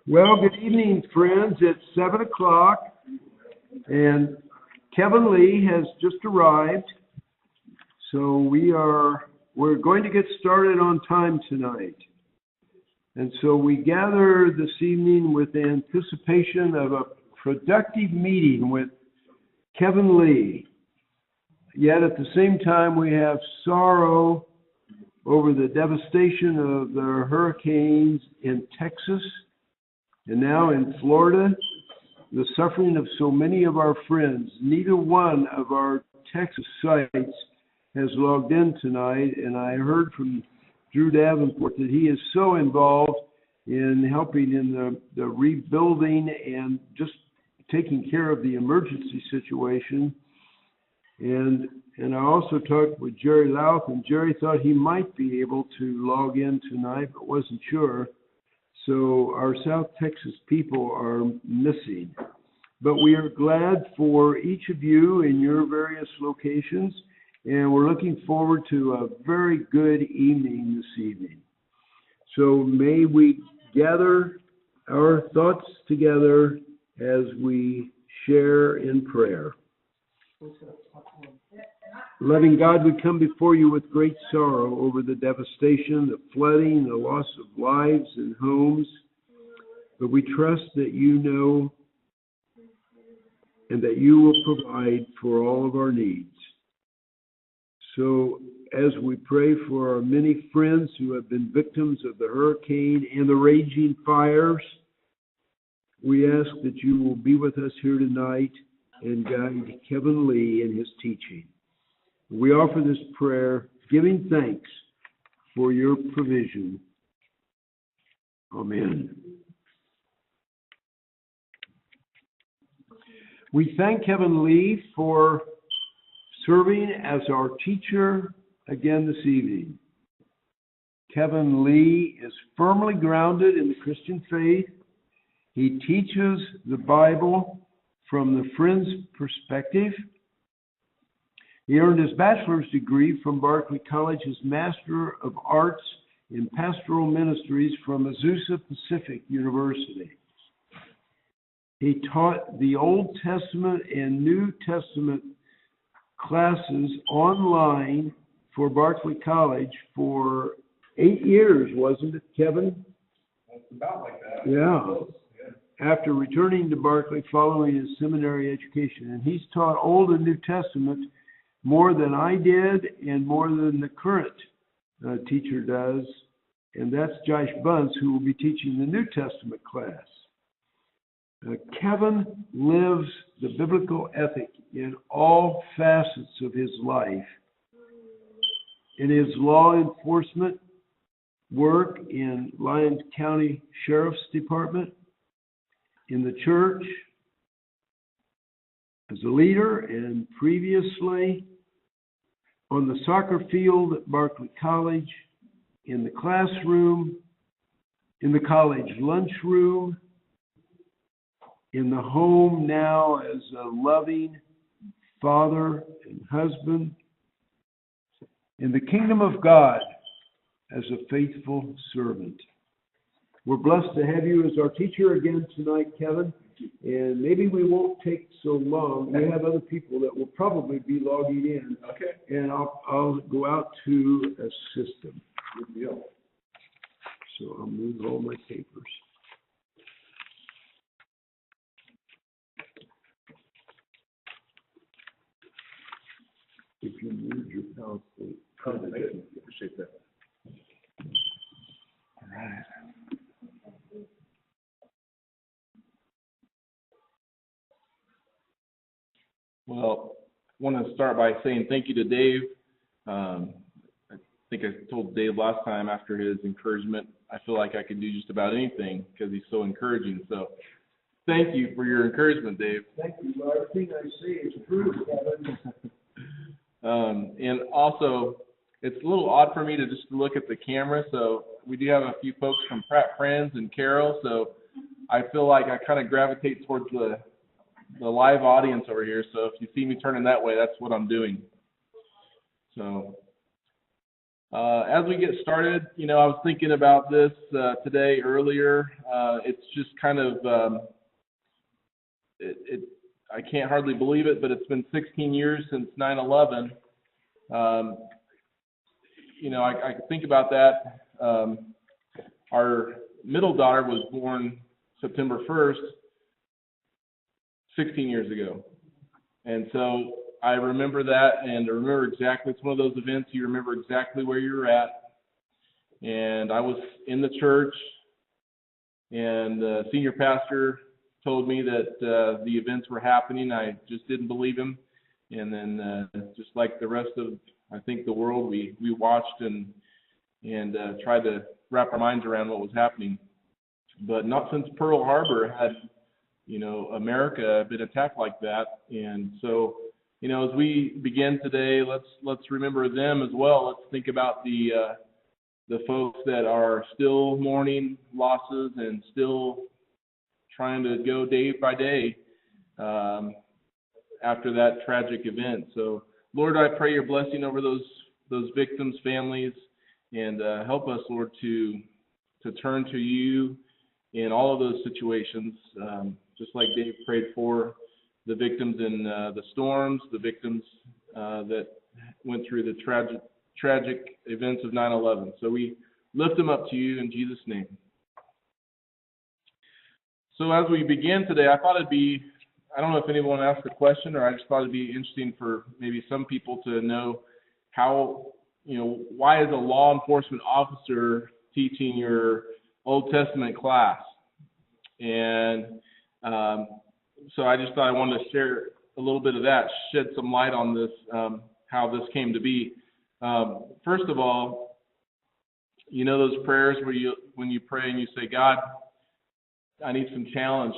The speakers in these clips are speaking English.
Well, good evening, friends. It's 7 o'clock, and Kevin Lee has just arrived. So we're going to get started on time tonight. And so we gather this evening with anticipation of a productive meeting with Kevin Lee. Yet at the same time, we have sorrow over the devastation of the hurricanes in Texas and now in Florida, the suffering of so many of our friends. Neither one of our Texas sites has logged in tonight, and I heard from Drew Davenport that he is so involved in helping in the rebuilding and just taking care of the emergency situation. And I also talked with Jerry Louth, and Jerry thought he might be able to log in tonight, but wasn't sure. So our South Texas people are missing. But we are glad for each of you in your various locations, and we're looking forward to a very good evening this evening. So may we gather our thoughts together as we share in prayer. Loving God, we come before you with great sorrow over the devastation, the flooding, the loss of lives and homes. But we trust that you know and that you will provide for all of our needs. So as we pray for our many friends who have been victims of the hurricane and the raging fires, we ask that you will be with us here tonight and guide Kevin Lee in his teaching. We offer this prayer, giving thanks for your provision. Amen. We thank Kevin Lee for serving as our teacher again this evening. Kevin Lee is firmly grounded in the Christian faith. He teaches the Bible from the Friend's perspective. He earned his bachelor's degree from Berkeley College's Master of Arts in Pastoral Ministries from Azusa Pacific University. He taught the Old Testament and New Testament classes online for Berkeley College for 8 years, wasn't it, Kevin? That's about like that. Yeah. After returning to Berkeley following his seminary education. And he's taught Old and New Testament more than I did and more than the current teacher does. And that's Josh Bunce, who will be teaching the New Testament class. Kevin lives the biblical ethic in all facets of his life. In his law enforcement work in Lyons County Sheriff's Department, in the church, as a leader, and previously on the soccer field at Berkeley College, in the classroom, in the college lunchroom, in the home now as a loving father and husband, in the kingdom of God as a faithful servant. We're blessed to have you as our teacher again tonight, Kevin. And maybe we won't take so long. We have other people that will probably be logging in. Okay. And I'll go out to assist them. Good deal. So I'll move all my papers. If you move your PowerPoint. Appreciate that. All right. Well, I want to start by saying thank you to Dave. I think I told Dave last time after his encouragement, I feel like I can do just about anything because he's so encouraging. So thank you for your encouragement, Dave. Thank you. Well, everything I say is true, Kevin. And also, it's a little odd for me to just look at the camera. So we do have a few folks from Pratt Friends and Carol. So I feel like I kind of gravitate towards the live audience over here. So if you see me turning that way, that's what I'm doing. So As we get started, I was thinking about this today earlier. It's just kind of, I can't hardly believe it, but it's been 16 years since 9/11. I think about that. Our middle daughter was born September 1st, 16 years ago. And so I remember that, and I remember exactly, it's one of those events you remember exactly where you were at. And I was in the church, and the senior pastor told me that the events were happening. I just didn't believe him. And then just like the rest of, I think, the world, we watched and tried to wrap our minds around what was happening. But not since Pearl Harbor had, America been attacked like that. And so, as we begin today, let's remember them as well. Let's think about the folks that are still mourning losses and still trying to go day by day after that tragic event. So, Lord, I pray your blessing over those victims' families, and help us, Lord, to turn to you in all of those situations, just like Dave prayed for the victims in the storms, the victims that went through the tragic events of 9/11. So we lift them up to you in Jesus' name. So as we begin today, I thought it'd be, I don't know if anyone asked a question, or I just thought it'd be interesting for maybe some people to know how, why is a law enforcement officer teaching your Old Testament class? And so I just thought I wanted to share a little bit of that, shed some light on this, how this came to be. First of all, those prayers where when you pray and you say, God, I need some challenge,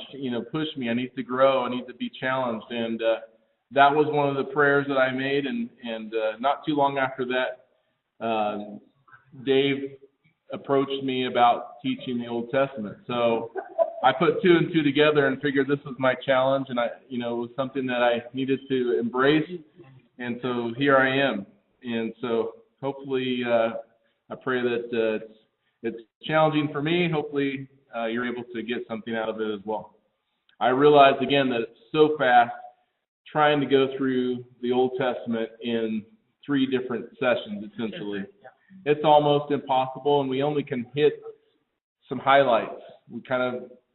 push me, I need to grow, I need to be challenged. And that was one of the prayers that I made, and not too long after that, Dave approached me about teaching the Old Testament. So I put two and two together and figured this was my challenge, and it was something that I needed to embrace, and so here I am. And so hopefully, I pray that it's challenging for me. Hopefully, you're able to get something out of it as well. I realize again that it's so fast trying to go through the Old Testament in 3 different sessions, essentially. It's almost impossible, and we only can hit some highlights.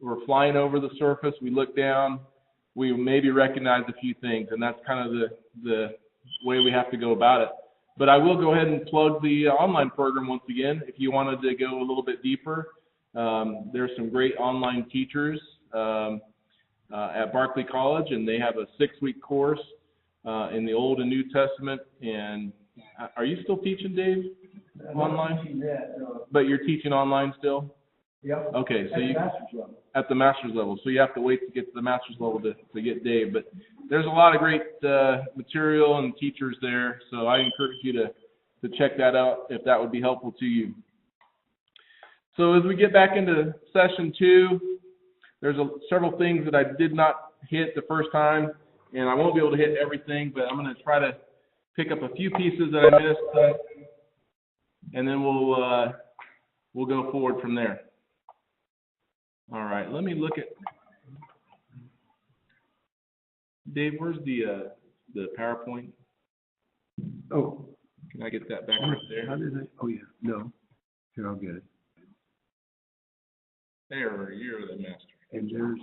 We're flying over the surface, we look down, we maybe recognize a few things, and that's kind of the way we have to go about it. But I will go ahead and plug the online program once again. If you wanted to go a little bit deeper, there's some great online teachers at Berkeley College, and they have a 6-week course in the Old and New Testament. And are you still teaching, Dave, online? Teaching that, no. But you're teaching online still? Yep. Okay, so at the master's level. So you have to wait to get to the master's level to get Dave. But there's a lot of great material and teachers there, so I encourage you to check that out if that would be helpful to you. So as we get back into session 2, there's several things that I did not hit the first time, and I won't be able to hit everything, but I'm going to try to pick up a few pieces that I missed, and then we'll go forward from there. All right, let me look at Dave. Where's the PowerPoint? Oh, can I get that back right there? How did I? Oh yeah, no. Here, I'll get it. There, you're the master. And there's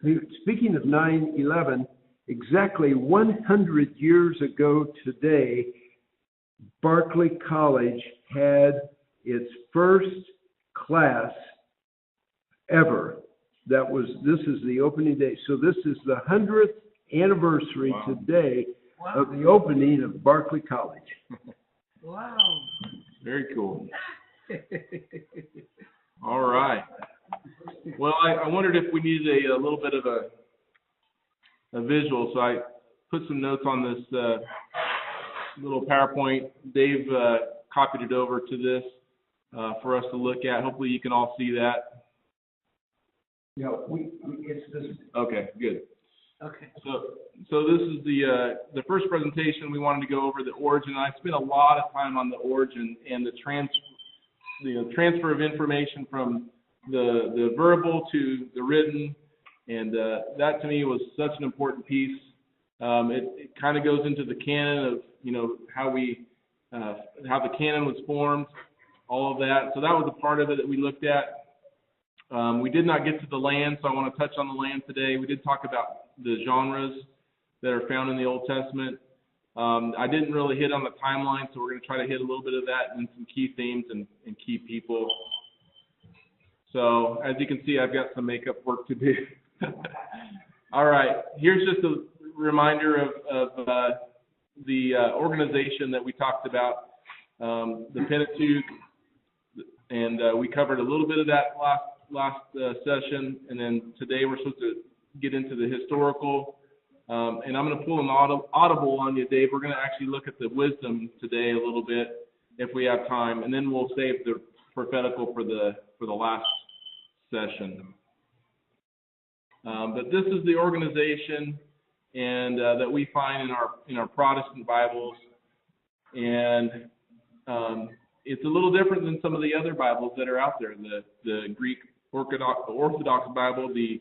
the. Speaking of 9/11, exactly 100 years ago today, Berkeley College had its first class ever. This is the opening day. So this is the 100th anniversary today of the opening of Berkeley College. Wow. Very cool. All right. Well, I wondered if we needed a little bit of a visual, so I put some notes on this little PowerPoint. Dave copied it over to this for us to look at. Hopefully you can all see that. Yeah, it's this. Okay, good. Okay. So this is the first presentation. We wanted to go over the origin. I spent a lot of time on the origin and the transfer of information from the verbal to the written, and that to me was such an important piece. It kind of goes into the canon of how the canon was formed, all of that. So that was a part of it that we looked at. We did not get to the land, so I want to touch on the land today. We did talk about the genres that are found in the Old Testament. I didn't really hit on the timeline, so we're going to try to hit a little bit of that and some key themes and key people. So as you can see, I've got some makeup work to do. All right, here's just a reminder of the organization that we talked about, the Pentateuch, and we covered a little bit of that last session, and then today we're supposed to get into the historical, and I'm going to pull an audible on you, Dave. We're going to actually look at the wisdom today a little bit if we have time, and then we'll save the prophetical for the last session. But this is the organization and that we find in our Protestant Bibles, and it's a little different than some of the other Bibles that are out there. The Greek Orthodox Bible, the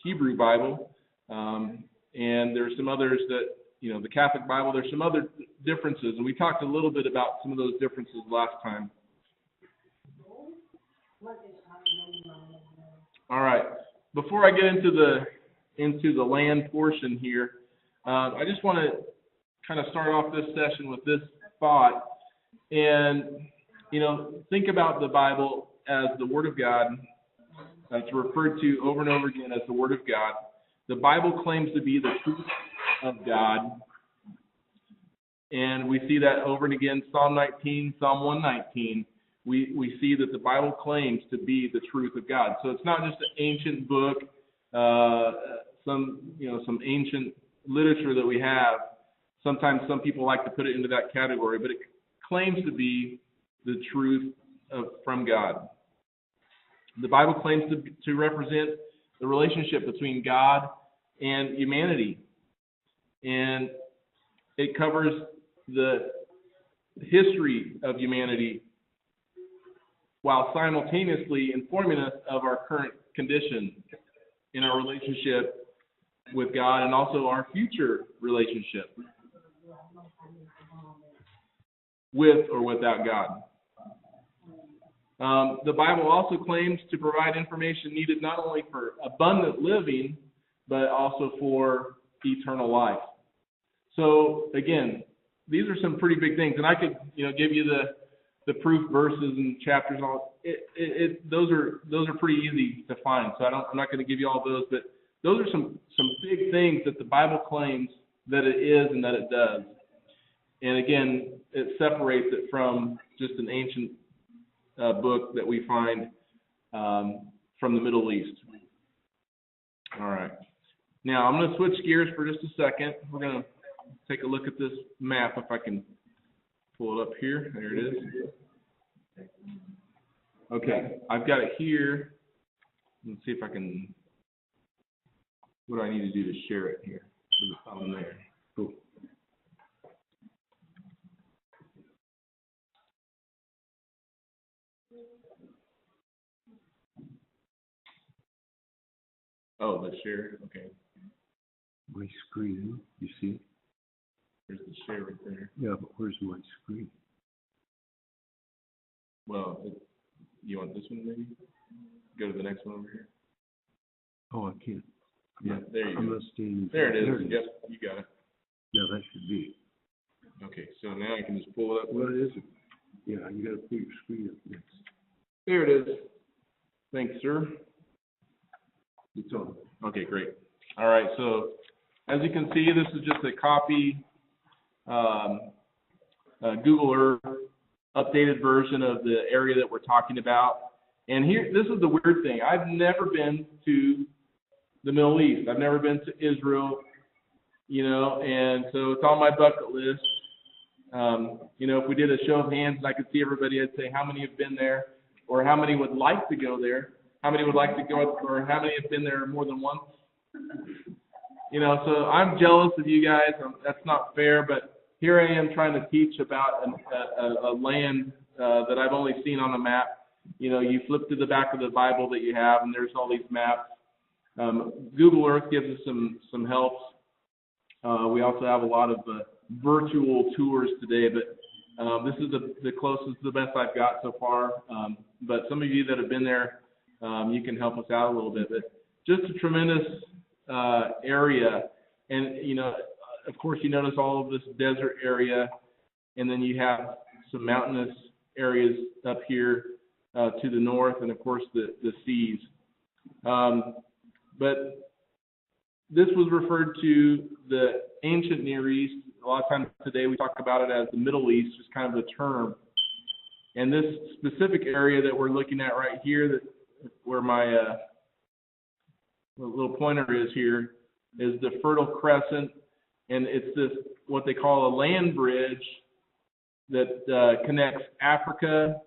Hebrew Bible, and there's some others that the Catholic Bible. There's some other differences, and we talked a little bit about some of those differences last time. All right. Before I get into the land portion here, I just want to kind of start off this session with this thought, and think about the Bible as the Word of God. It's referred to over and over again as the Word of God. The Bible claims to be the truth of God, and we see that over and again. Psalm 19, Psalm 119. We see that the Bible claims to be the truth of God. So it's not just an ancient book, some ancient literature that we have. Sometimes some people like to put it into that category, but it claims to be the truth from God. The Bible claims to represent the relationship between God and humanity, and it covers the history of humanity while simultaneously informing us of our current condition in our relationship with God and also our future relationship with or without God. The Bible also claims to provide information needed not only for abundant living, but also for eternal life. So again, these are some pretty big things, and I could give you the proof verses and chapters and all. Those are pretty easy to find. So I'm not going to give you all those, but those are some big things that the Bible claims that it is and that it does. And again, it separates it from just an ancient book that we find from the Middle East. All right. Now I'm going to switch gears for just a second. We're going to take a look at this map if I can pull it up here. There it is. Okay, I've got it here. Let's see if I can. What do I need to do to share it here? It's on there. Cool. Oh, the share. Okay. My screen, you see? There's the share right there. Yeah, but where's my screen? Well, you want this one maybe? Go to the next one over here. Oh, I can't. Yeah, there you I'm go. not standing. There it is. There Yep, you got it. Yeah, that should be. Okay, so now I can just pull it up. What is it? Yeah, you got to put your screen up next. There it is. Thanks, sir. It's on. Okay, great. All right, so as you can see, this is just a copy, Google Earth updated version of the area that we're talking about. And here, this is the weird thing. I've never been to the Middle East. I've never been to Israel, and so it's on my bucket list. If we did a show of hands and I could see everybody, I'd say how many have been there, or how many would like to go there, how many would like to go, or how many have been there more than once. You know, so I'm jealous of you guys. That's not fair, but here I am trying to teach about a land that I've only seen on a map. You know, you flip to the back of the Bible that you have, and there's all these maps. Google Earth gives us some helps. We also have a lot of virtual tours today, but this is the closest, the best I've got so far. But some of you that have been there, you can help us out a little bit. But just a tremendous area, and you know, of course, you notice all of this desert area, and then you have some mountainous areas up here to the north, and of course the seas. But this was referred to the ancient Near East. A lot of times today we talk about it as the Middle East, just kind of a term. And this specific area that we're looking at right here, where my little pointer is here, is the Fertile Crescent, and it's this what they call a land bridge that connects Africa,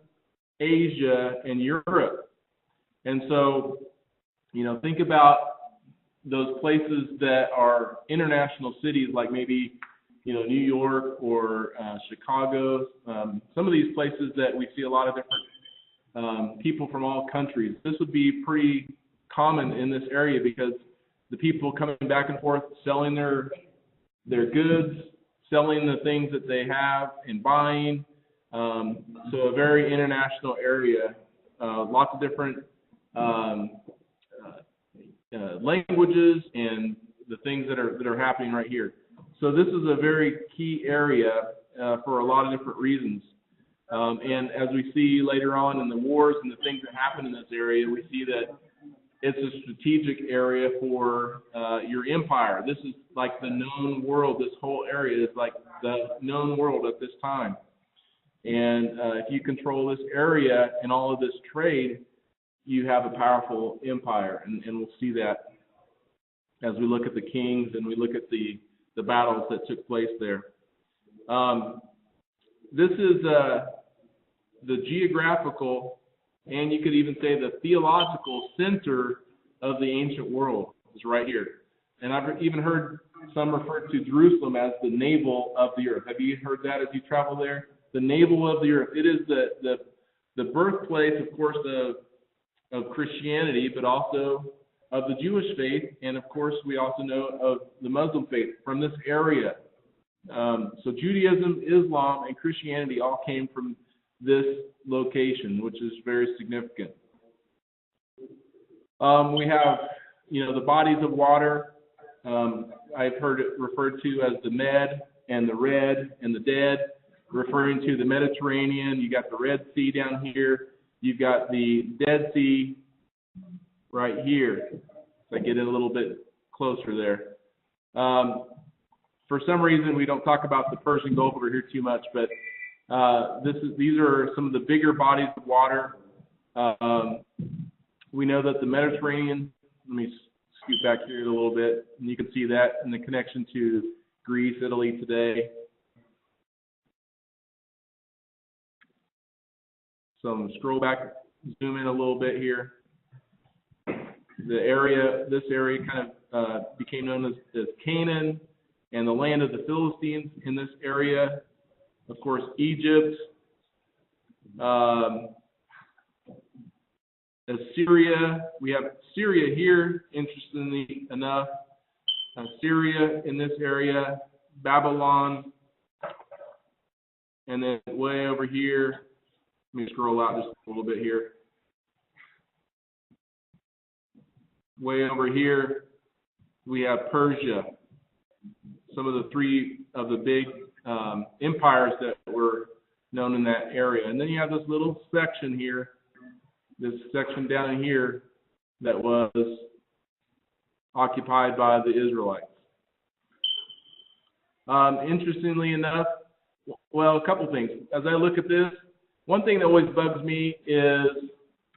Asia, and Europe. And so, you know, think about those places that are international cities, like maybe, you know, New York or Chicago. Some of these places that we see a lot of different people from all countries. This would be pretty common in this area because the people coming back and forth selling their goods, selling the things that they have, and buying. So a very international area. Lots of different languages and the things that are happening right here. So this is a very key area for a lot of different reasons. And as we see later on in the wars and the things that happen in this area, we see that it's a strategic area for your empire. This is like the known world. This whole area is like the known world at this time. And if you control this area and all of this trade, you have a powerful empire. And we'll see that as we look at the kings and we look at the battles that took place there. This is the geographical, and you could even say the theological center of the ancient world is right here. And I've even heard some refer to Jerusalem as the navel of the earth. Have you heard that as you travel there? The navel of the earth. It is the birthplace, of course, of Christianity, but also of the Jewish faith, and of course we also know of the Muslim faith from this area. So Judaism, Islam, and Christianity all came from this location, which is very significant. We have, you know, the bodies of water. I've heard it referred to as the Med and the Red and the Dead, referring to the Mediterranean. You got the Red Sea down here. You've got the Dead Sea right here. If I get in a little bit closer there. For some reason, we don't talk about the Persian Gulf over here too much, but these are some of the bigger bodies of water. We know that the Mediterranean, let me scoot back here a little bit, and you can see that in the connection to Greece, Italy today. So I'm going to scroll back, zoom in a little bit here. This area kind of became known as Canaan and the land of the Philistines in this area. Of course, Egypt, Assyria. We have Syria here, interestingly enough. Syria in this area, Babylon, and then way over here. Let me scroll out just a little bit here. Way over here, we have Persia. Some of the three of the big empires that were known in that area. And then you have this little section here, this section down here that was occupied by the Israelites. Interestingly enough, well, a couple things. As I look at this, one thing that always bugs me is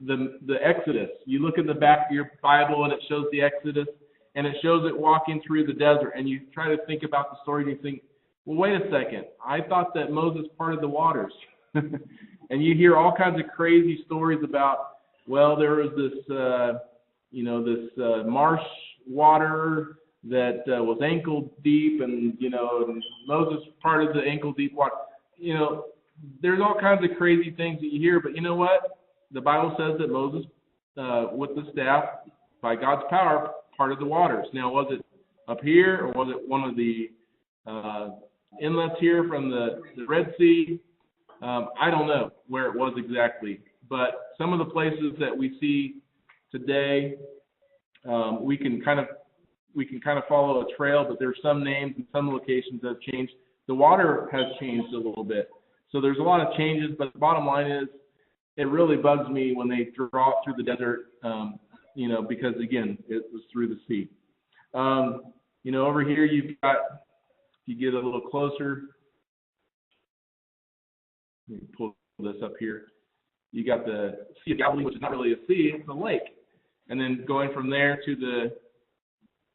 the Exodus. You look in the back of your Bible and it shows the Exodus, and it shows it walking through the desert, and you try to think about the story and you think, well, wait a second. I thought that Moses parted the waters. And you hear all kinds of crazy stories about, well, there was this, this marsh water that was ankle deep, and and Moses parted the ankle deep water. There's all kinds of crazy things that you hear, but you know what? The Bible says that Moses, with the staff, by God's power, parted the waters. Now, was it up here, or was it one of the inlets here from the Red Sea? I don't know where it was exactly, but some of the places that we see today, we can kind of follow a trail, but there's some names and some locations that have changed. The water has changed a little bit, so there's a lot of changes. But the bottom line is, it really bugs me when they draw it through the desert, because again, it was through the sea. Over here you've got, if you get a little closer, let me pull this up here. You got the Sea of Galilee, which is not really a sea, it's a lake. And then going from there to the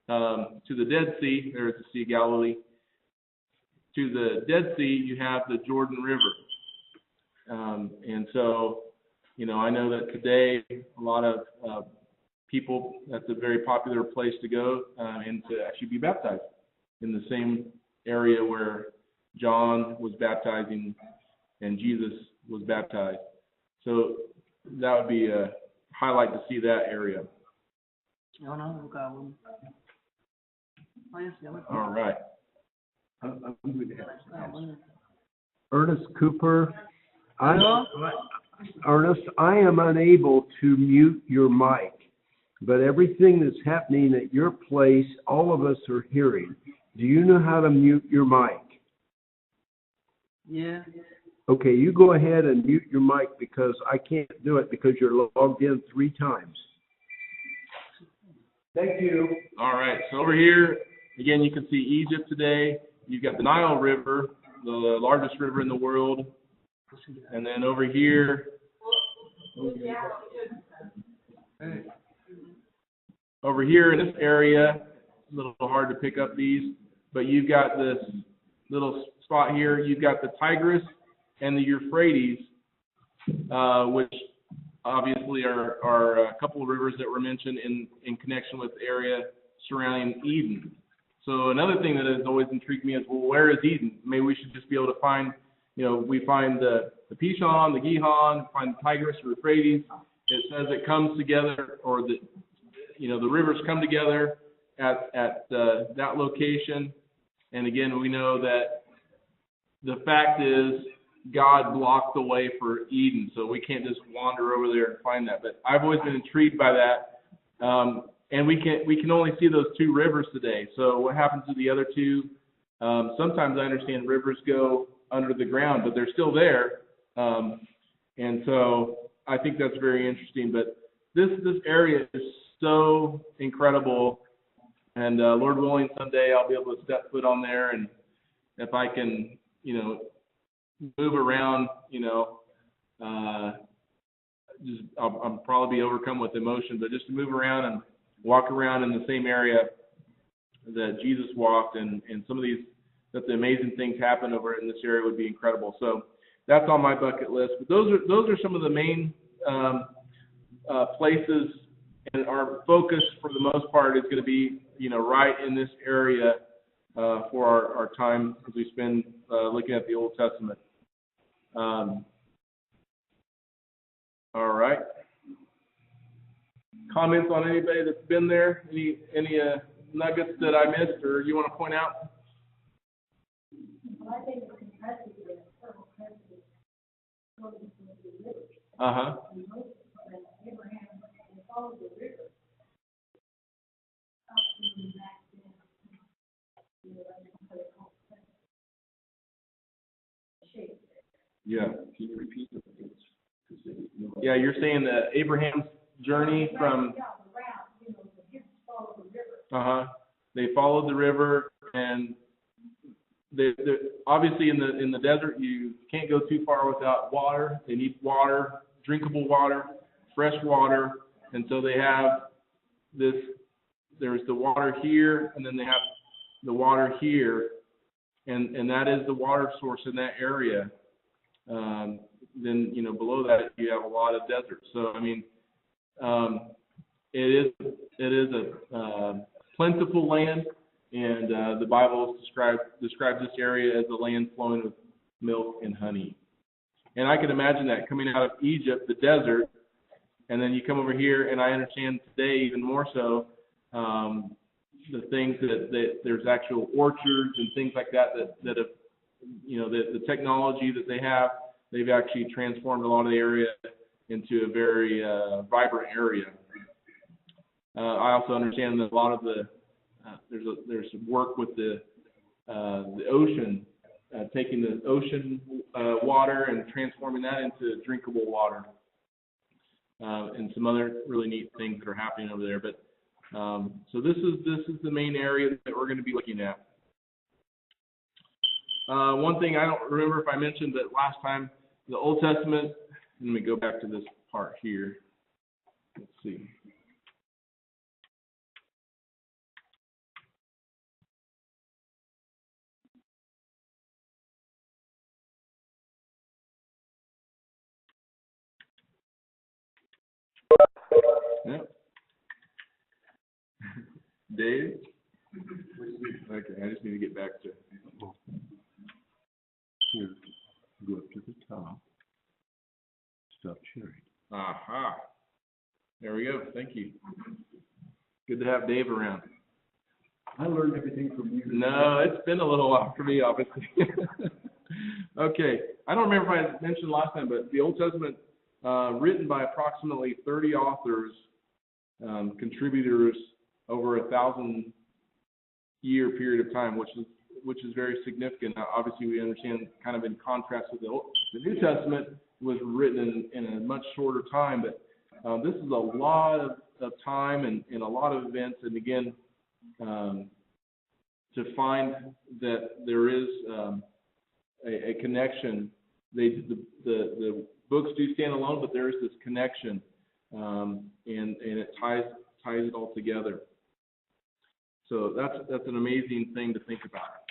Dead Sea, there's the Sea of Galilee. To the Dead Sea, you have the Jordan River. And so, I know that today a lot of people, that's a very popular place to go and to actually be baptized in the same area where John was baptizing and Jesus was baptized. So that would be a highlight to see that area. All right. Ernest Cooper, Ernest, I am unable to mute your mic, but everything that's happening at your place, all of us are hearing. Do you know how to mute your mic? Yeah. Okay, you go ahead and mute your mic, because I can't do it because you're logged in 3 times. Thank you. All right, so over here, again, you can see Egypt today. You've got the Nile River, the largest river in the world. And then over here, in this area, a little hard to pick up these, but you've got this little spot here. You've got the Tigris and the Euphrates, which obviously are a couple of rivers that were mentioned in connection with the area surrounding Eden. So another thing that has always intrigued me is, well, where is Eden? Maybe we should just be able to find, we find the Pishon, the Gihon, find the Tigris, or Euphrates. It says it comes together, or the rivers come together at that location. And again, we know that the fact is God blocked the way for Eden, so we can't just wander over there and find that. But I've always been intrigued by that. And we can only see those 2 rivers today. So what happens to the other 2? Sometimes I understand rivers go under the ground, but they're still there. And so I think that's very interesting. But this area is so incredible. And Lord willing, someday I'll be able to step foot on there. And if I can, move around, I'll probably be overcome with emotion. But just to move around and walk around in the same area that Jesus walked, and some of that the amazing things happen over in this area would be incredible. So that's on my bucket list. But those are some of the main places, and our focus for the most part is going to be right in this area for our time as we spend looking at the Old Testament. All right. Comments on anybody that's been there? Any nuggets that I missed or you want to point out? Well, I think it's impressive that several presidents going to the river. Uh-huh. And Moses and Abraham, they followed the river. Yeah. Can you repeat the things? Yeah, you're saying that Abraham's journey from. They followed the river, and they obviously in the desert you can't go too far without water. They need water, drinkable water, fresh water, and so they have this. There's the water here, and then they have the water here, and that is the water source in that area. Then below that you have a lot of desert. So I mean, it is a plentiful land, and the Bible describes this area as a land flowing with milk and honey. And I can imagine that coming out of Egypt, the desert, and then you come over here, and I understand today even more so the things that there's actual orchards and things like that have, the technology that they have, they've actually transformed a lot of the area into a very vibrant area. I also understand that a lot of the there's work with the ocean, taking the ocean water and transforming that into drinkable water, and some other really neat things that are happening over there. But so this is the main area that we're going to be looking at. One thing I don't remember if I mentioned that last time, the Old Testament. Let me go back to this part here. Let's see. Yep. Dave? Okay, I just need to get back to it. Here, go up to the top. Stop sharing. Aha. There we go. Thank you. Good to have Dave around. I learned everything from you. No, it's been a little while for me, obviously. Okay. I don't remember if I mentioned last time, but the Old Testament, written by approximately 30 authors, contributors over a 1,000-year period of time, which is very significant. Now, obviously, we understand kind of in contrast with the New Testament was written in a much shorter time, but this is a lot of time and a lot of events. And again, to find that there is a connection, the books do stand alone, but there is this connection, and it ties it all together. So that's an amazing thing to think about.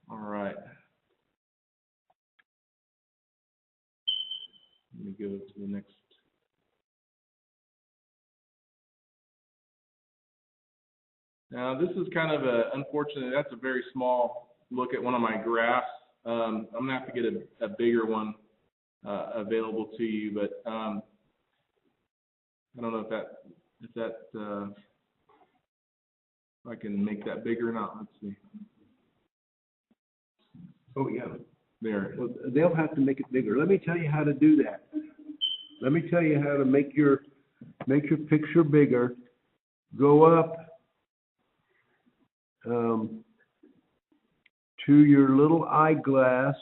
All right. Let me go to the next. Now, this is kind of unfortunate. That's a very small look at one of my graphs. I'm going to have to get a bigger one available to you, but I don't know if I can make that bigger or not. Let's see. Oh, yeah. There. Well, they'll have to make it bigger. Let me tell you how to do that. Let me tell you how to make your picture bigger. Go up to your little eyeglass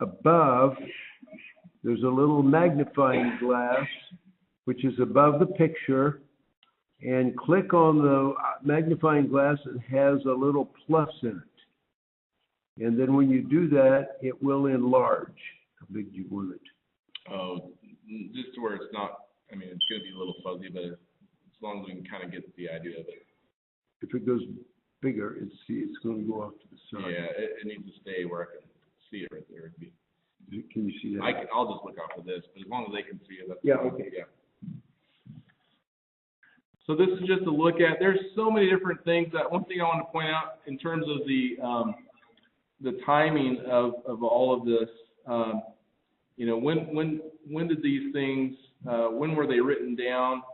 above. There's a little magnifying glass which is above the picture, and click on the magnifying glass that has a little plus in it. And then when you do that, it will enlarge. How big do you want it? Oh, just to where it's not, I mean, it's going to be a little fuzzy, but as long as we can kind of get the idea of it. If it goes bigger, it's going to go off to the side. Yeah, it needs to stay where I can see it right there. Can you see that? I'll just look off of this, but as long as they can see it, that's Yeah, fine. okay. Yeah. So this is just a look at, there's so many different things. That one thing I want to point out in terms of the timing of all of this, when did these things, when were they written down?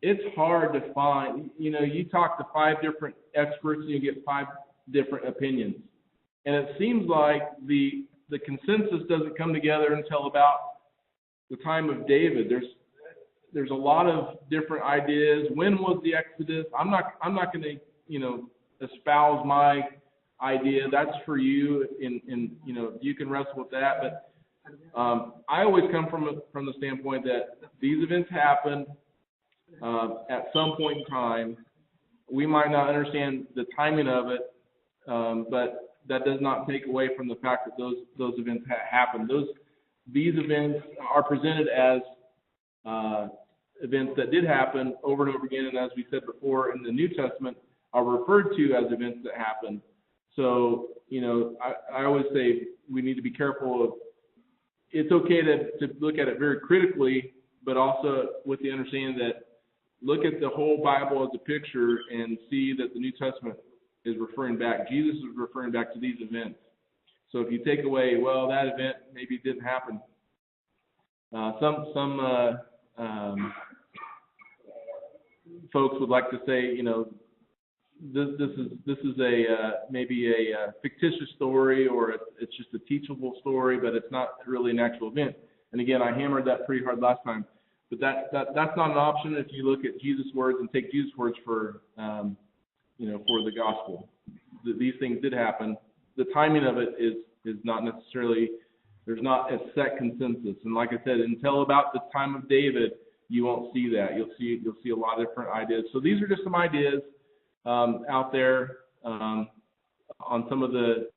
It's hard to find, you talk to 5 different experts and you get 5 different opinions. And it seems like the consensus doesn't come together until about the time of David. There's a lot of different ideas. When was the Exodus? I'm not going to, espouse my idea. That's for you, and you can wrestle with that. But I always come from the standpoint that these events happen at some point in time. We might not understand the timing of it, but that does not take away from the fact that those events happen. These events are presented as events that did happen over and over again, and as we said before, in the New Testament, are referred to as events that happened. So, I always say we need to be careful of, it's okay to look at it very critically, but also with the understanding that, look at the whole Bible as a picture and see that the New Testament is referring back. Jesus is referring back to these events. So if you take away, well, that event maybe didn't happen. Some folks would like to say, this is maybe a fictitious story, or it's just a teachable story, but it's not really an actual event. And again, I hammered that pretty hard last time. But that's not an option if you look at Jesus' words and take Jesus' words for the gospel. These things did happen. The timing of it is not necessarily, there's not a set consensus. And like I said, until about the time of David, you won't see that. You'll see a lot of different ideas. So these are just some ideas out there on some of the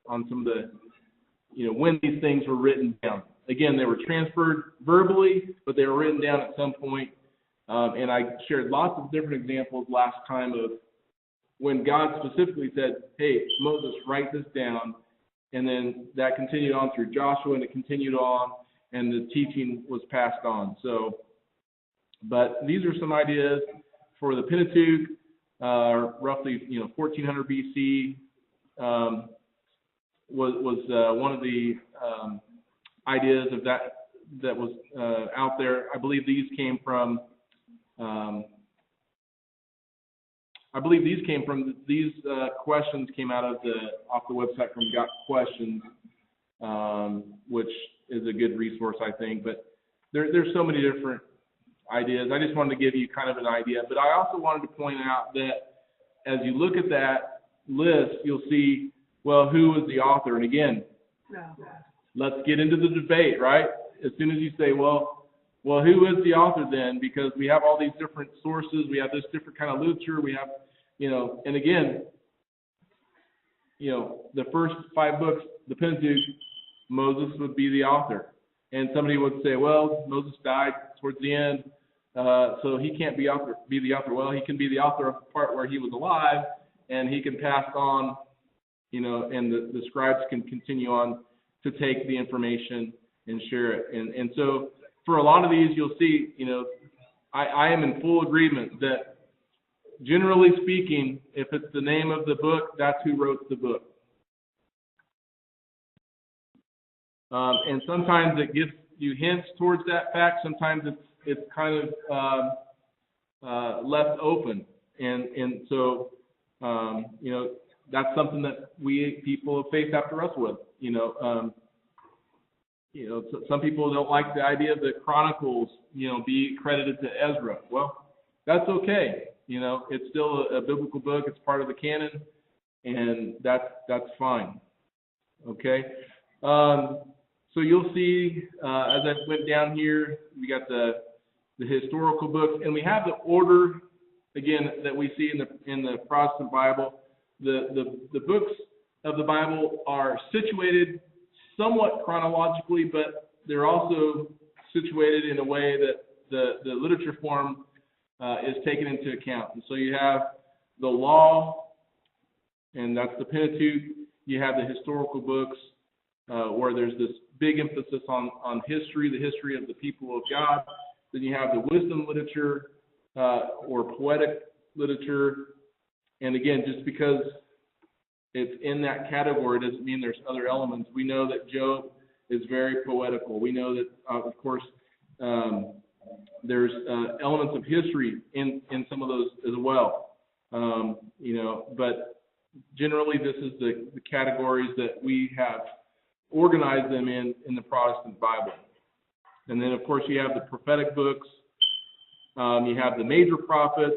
when these things were written down. Again, they were transferred verbally, but they were written down at some point. And I shared lots of different examples last time of when God specifically said, hey, Moses, write this down. And then that continued on through Joshua, and it continued on, and the teaching was passed on. So, but these are some ideas for the Pentateuch, roughly 1400 BC was one of the ideas of that was out there. I believe these came from these questions came out of off the website from Got Questions, which is a good resource, I think. But there's so many different ideas. I just wanted to give you kind of an idea. But I also wanted to point out that as you look at that list, you'll see, well, who was the author? And again, let's get into the debate, right? As soon as you say, well, who is the author then? Because we have all these different sources. We have this different kind of literature. We have, and again, the first 5 books, the Pentateuch, Moses would be the author. And somebody would say, well, Moses died towards the end, so he can't be the author. Well, he can be the author of the part where he was alive, and he can pass on, and the scribes can continue on to take the information and share it. And so for a lot of these, you'll see, I am in full agreement that generally speaking, if it's the name of the book, that's who wrote the book. And sometimes it gives you hints towards that fact. Sometimes it's kind of left open. And so, that's something that we people of faith have to wrestle with. Some people don't like the idea of the Chronicles, be credited to Ezra. Well, that's okay. It's still a biblical book. It's part of the canon, and that's fine. Okay. So you'll see as I went down here, we got the historical books, and we have the order again that we see in the Protestant Bible. The books of the Bible are situated somewhat chronologically, but they're also situated in a way that the literature form is taken into account. And so you have the law, and that's the Pentateuch. You have the historical books where there's this big emphasis on history, the history of the people of God. Then you have the wisdom literature or poetic literature. And again, just because it's in that category doesn't mean there's other elements. We know that Job is very poetical. We know that, of course, there's elements of history in some of those as well. But generally this is the categories that we have organized them in the Protestant Bible. And then, of course, you have the prophetic books. You have the major prophets,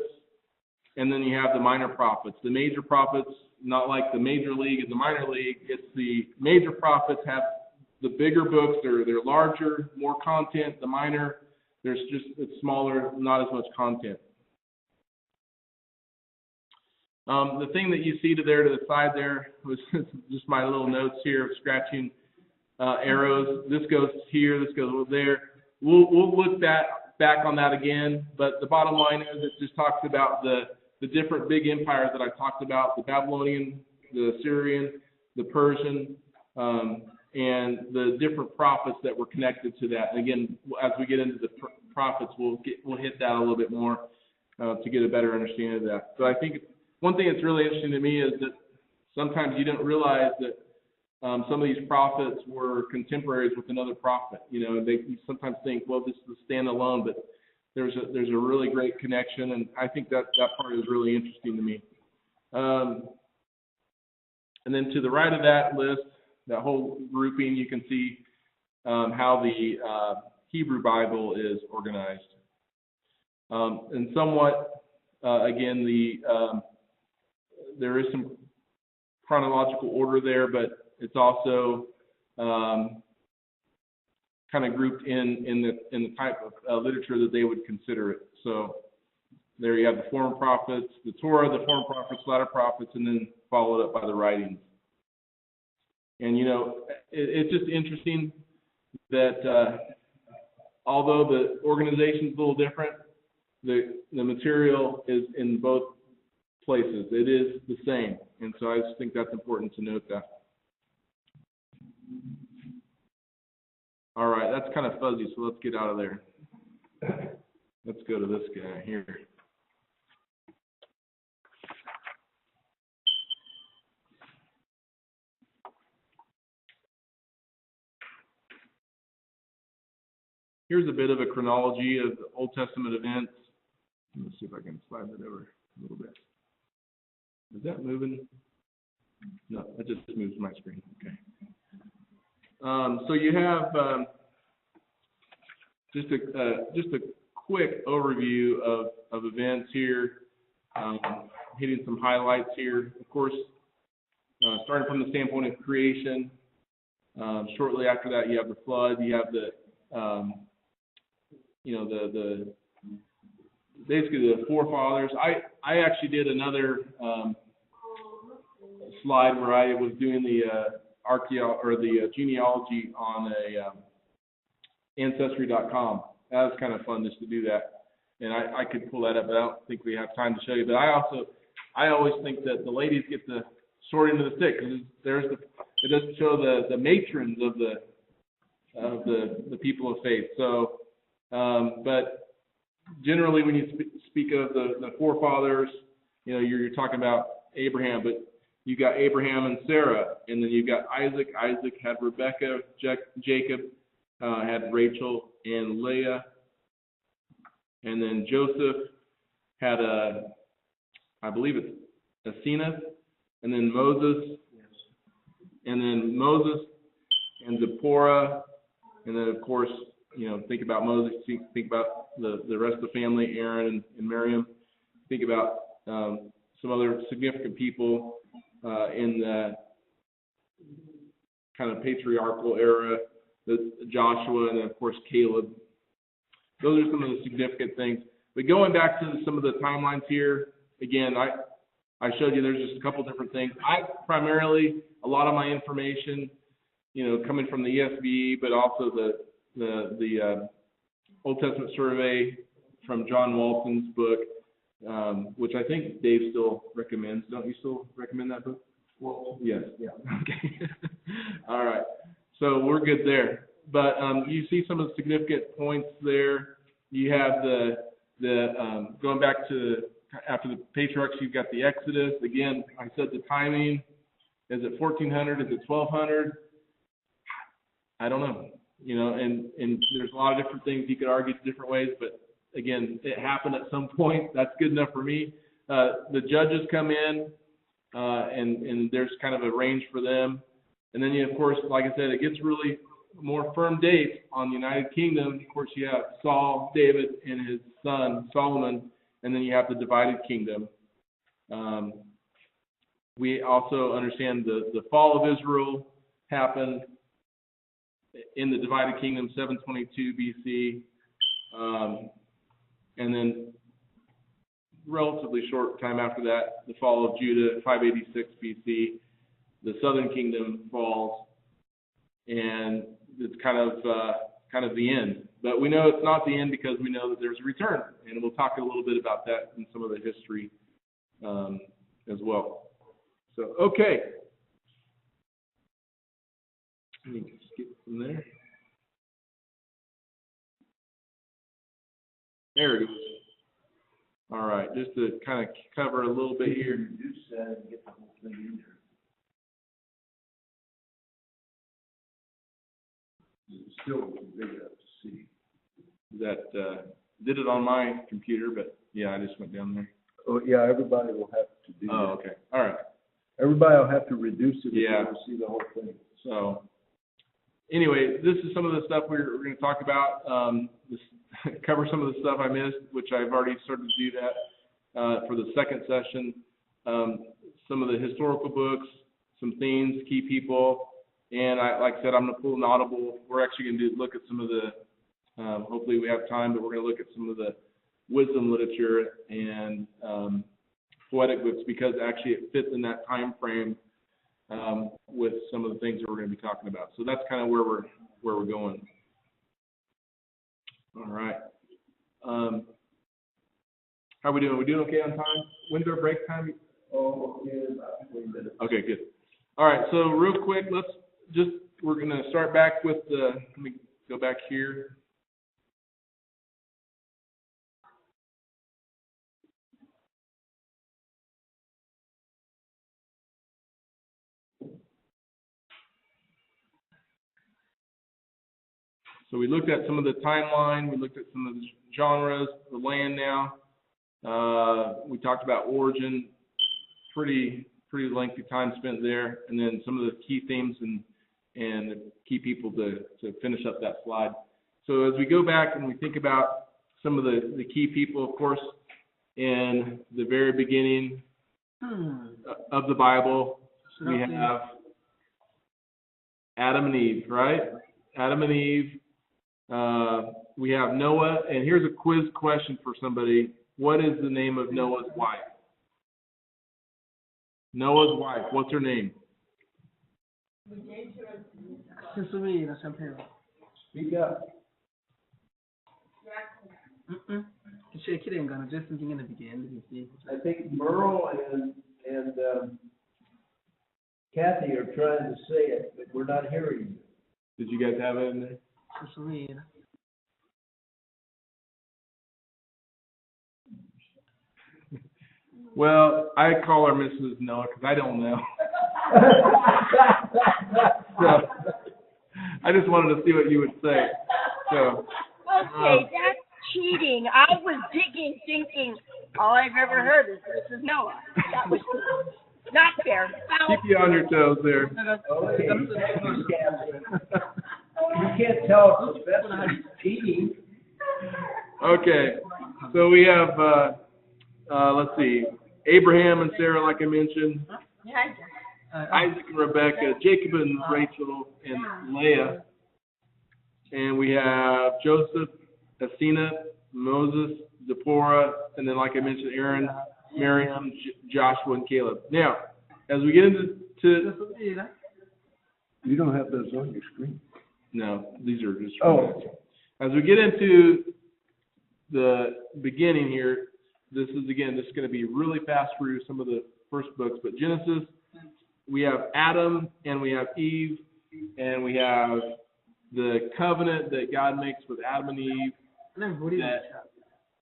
and then you have the minor prophets. The major prophets, not like the major league and the minor league. It's the major prophets have the bigger books. They're larger, more content. The minor, it's smaller, not as much content. The thing that you see to the side there was just my little notes here of scratching arrows. This goes here, this goes over there. We'll look back on that again, but the bottom line is it just talks about the different big empires that I talked about, the Babylonian, the Assyrian, the Persian, and the different prophets that were connected to that. And again, as we get into the prophets, we'll hit that a little bit more. to get a better understanding of that. So I think one thing that's really interesting to me is that sometimes you don't realize that some of these prophets were contemporaries with another prophet. You sometimes think, well, this is a standalone, but there's a really great connection, and I think that part is really interesting to me. And then to the right of that list, that whole grouping, you can see how the Hebrew Bible is organized. And somewhat, again, there is some chronological order there, but it's also kind of grouped in the type of literature that they would consider it. So there you have the former prophets, the Torah, the former prophets, latter prophets, and then followed up by the writings. And it's just interesting that although the organization is a little different, the material is in both places. It is the same, and so I just think that's important to note that. All right, that's kind of fuzzy, so let's get out of there. Let's go to this guy here. Here's a bit of a chronology of the Old Testament events. Let me see if I can slide that over a little bit. Is that moving? No, that just moves my screen. Okay. So you have just a quick overview of events here, hitting some highlights here. Of course, starting from the standpoint of creation. Shortly after that, you have the flood. You have basically the forefathers. I actually did another slide where I was doing the genealogy on Ancestry.com. That was kind of fun just to do that, and I could pull that up, but I don't think we have time to show you. But I always think that the ladies get the sword into the stick, because it doesn't show the matrons of the people of faith. So, but generally, when you speak of the forefathers, you're talking about Abraham, but you got Abraham and Sarah, and then you got Isaac. Isaac had Rebekah. Jacob had Rachel and Leah, and then Joseph had I believe it's Asenath, and then Moses, and then Moses and Zipporah, and then of course, think about Moses, think about the rest of the family, Aaron and Miriam. Think about some other significant people in the kind of patriarchal era, Joshua, and then of course Caleb. Those are some of the significant things. But going back to some of the timelines here, again, I showed you there's just a couple different things. Primarily, a lot of my information, coming from the ESV, but also the Old Testament Survey from John Walton's book, which I think Dave still recommends. Don't you still recommend that book? Well, yes. Yeah. Okay. All right. So we're good there. But you see some of the significant points there. You have the going back to after the patriarchs, you've got the Exodus. Again, I said the timing. Is it 1400? Is it 1200? I don't know. And there's a lot of different things you could argue different ways, but again, it happened at some point. That's good enough for me. The judges come in, and there's kind of a range for them. And then, of course, like I said, it gets really more firm dates on the United Kingdom. Of course, you have Saul, David, and his son, Solomon, and then you have the divided kingdom. We also understand the fall of Israel happened in the divided kingdom, 722 BC. And then relatively short time after that, the fall of Judah, 586 BC. The southern kingdom falls, and it's kind of the end. But we know it's not the end because we know that there's a return, and we'll talk a little bit about that in some of the history as well. So, okay. Let me skip from there. There it goes. All right, just to kind of cover a little bit here. Reduce that and get the whole thing in there. It's still big enough to see. That did it on my computer, but yeah, I just went down there. Oh, yeah, everybody will have to do that. Oh, okay. All right. Everybody will have to reduce it if they Yeah. want to see the whole thing. So, anyway, this is some of the stuff we're going to talk about. Cover some of the stuff I missed, which I've already started to do that for the second session. Some of the historical books, some themes, key people, and like I said, I'm going to pull an audible. We're actually going to look at some of the, hopefully we have time, but we're going to look at some of the wisdom literature and poetic books because actually it fits in that time frame with some of the things that we're going to be talking about. So that's kind of where we're going. All right. How are we doing? We doing okay on time? When's our break time? Oh, yeah, about 20 minutes. Okay, good. All right. So real quick, we're going to start back with let me go back here. So we looked at some of the timeline, we looked at some of the genres, the land now. We talked about origin, pretty lengthy time spent there, and then some of the key themes and the key people to finish up that slide. So as we go back and we think about some of the key people, of course, in the very beginning of the Bible, we have Adam and Eve, right? Adam and Eve. We have Noah, and here's a quiz question for somebody. What is the name of Noah's wife? Noah's wife, what's her name? Speak up. I think Merle and Kathy are trying to say it, but we're not hearing you. Did you guys have it in there? Well, I call her Mrs. Noah because I don't know. So, I just wanted to see what you would say. So, Okay, that's cheating. I was digging, thinking, all I've ever heard is Mrs. Noah. That was not fair. keep you on your toes there. Okay. You can't tell if the professor is cheating. Okay, so we have, let's see, Abraham and Sarah, like I mentioned, Isaac and Rebecca, Jacob and Rachel and Leah, and we have Joseph, Athena, Moses, Zipporah, and then, like I mentioned, Aaron, Miriam, Joshua, and Caleb. Now, as we get into You don't have those on your screen. no, these are just. Oh. As we get into the beginning here, this is going to be really fast through some of the first books, but Genesis, we have Adam and we have Eve, and we have the covenant that God makes with Adam and Eve. That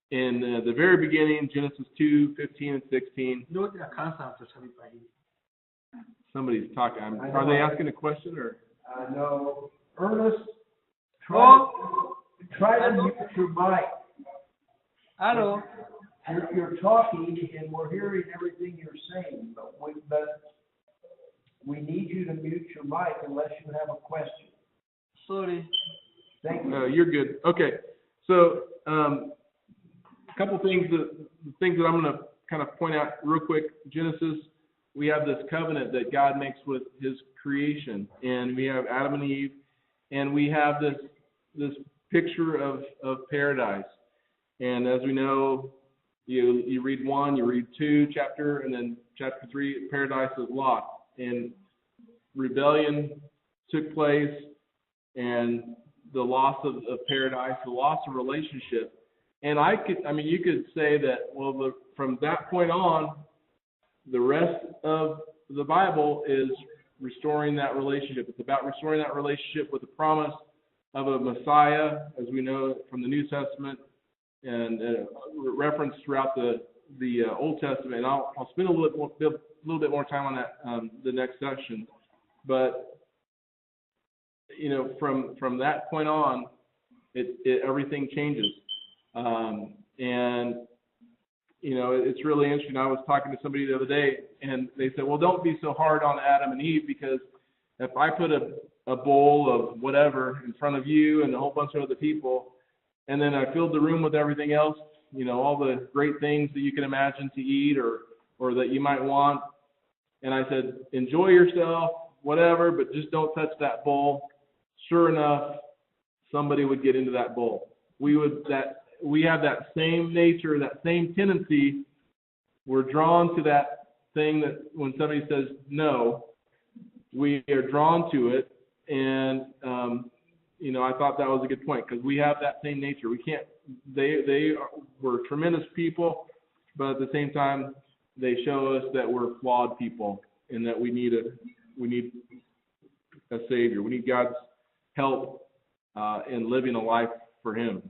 in the very beginning, Genesis 2, 15 and 16. Somebody's talking. Are they asking a question or? I know. Ernest, try to mute your mic. Hello. You're talking and we're hearing everything you're saying, but we need you to mute your mic unless you have a question. Sorry. Thank you. You're good. Okay. So, a couple things that I'm going to kind of point out real quick. Genesis, we have this covenant that God makes with His creation, and we have Adam and Eve, and we have this picture of paradise. And as we know, you read 1, you read 2 chapter, and then chapter 3, paradise is lost, and rebellion took place, and the loss of paradise, the loss of relationship. And you could say that, well, from that point on, the rest of the Bible is restoring that relationship. It's about restoring that relationship with the promise of a Messiah, as we know from the New Testament, referenced throughout the Old Testament. And I'll spend a little bit more time on that the next section. But from that point on, everything changes. And it's really interesting. I was talking to somebody the other day, and they said, well, don't be so hard on Adam and Eve, because if I put a bowl of whatever in front of you and a whole bunch of other people, and then I filled the room with everything else, all the great things that you can imagine to eat or that you might want, and I said, enjoy yourself, whatever, but just don't touch that bowl. Sure enough, somebody would get into that bowl. We have that same nature, that same tendency. We're drawn to that thing that when somebody says no, we are drawn to it. And, I thought that was a good point, because we have that same nature. We can't, they were tremendous people, but at the same time, they show us that we're flawed people and that we need a Savior. We need God's help in living a life for Him.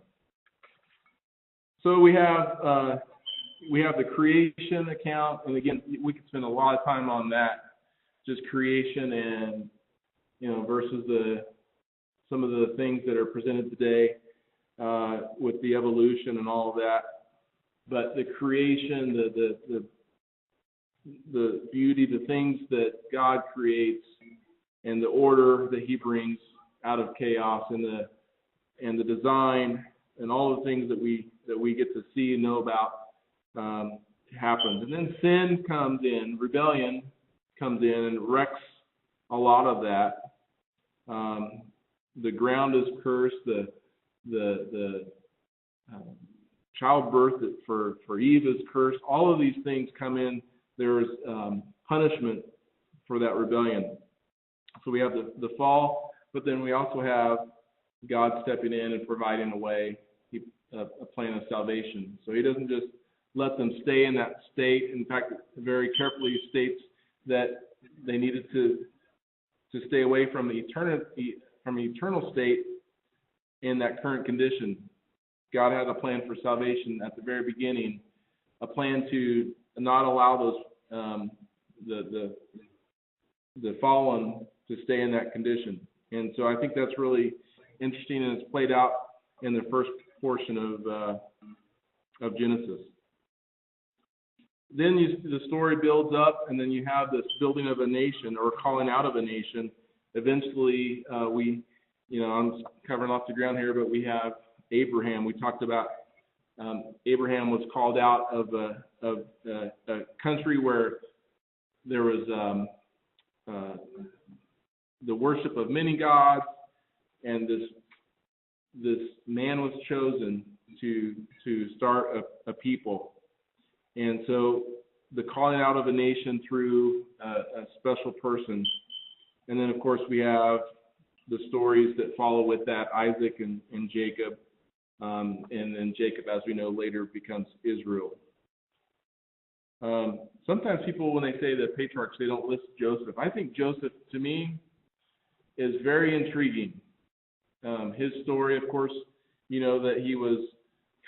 So we have the creation account, and again, we could spend a lot of time on that, just creation and versus some of the things that are presented today with the evolution and all of that. But the creation, the beauty, the things that God creates, and the order that He brings out of chaos, and the design, and all the things that we get to see and know about happens. And then sin comes in, rebellion comes in and wrecks a lot of that. The ground is cursed. The childbirth for Eve is cursed. All of these things come in. There is punishment for that rebellion. So we have the fall, but then we also have God stepping in and providing a way, a plan of salvation. So He doesn't just let them stay in that state. In fact, very carefully states that they needed to stay away from the eternal state in that current condition. God had a plan for salvation at the very beginning, a plan to not allow those the fallen to stay in that condition. And so I think that's really interesting, and it's played out in the first portion of Genesis. Then the story builds up, and then you have this building of a nation, or calling out of a nation. Eventually, I'm covering off the ground here, but we have Abraham. We talked about Abraham was called out of a country where there was the worship of many gods, and this man was chosen to start a people. And so the calling out of a nation through a special person. And then, of course, we have the stories that follow with that, Isaac and Jacob. And then Jacob, as we know, later becomes Israel. Sometimes people, when they say the patriarchs, they don't list Joseph. I think Joseph, to me, is very intriguing. His story, of course, that he was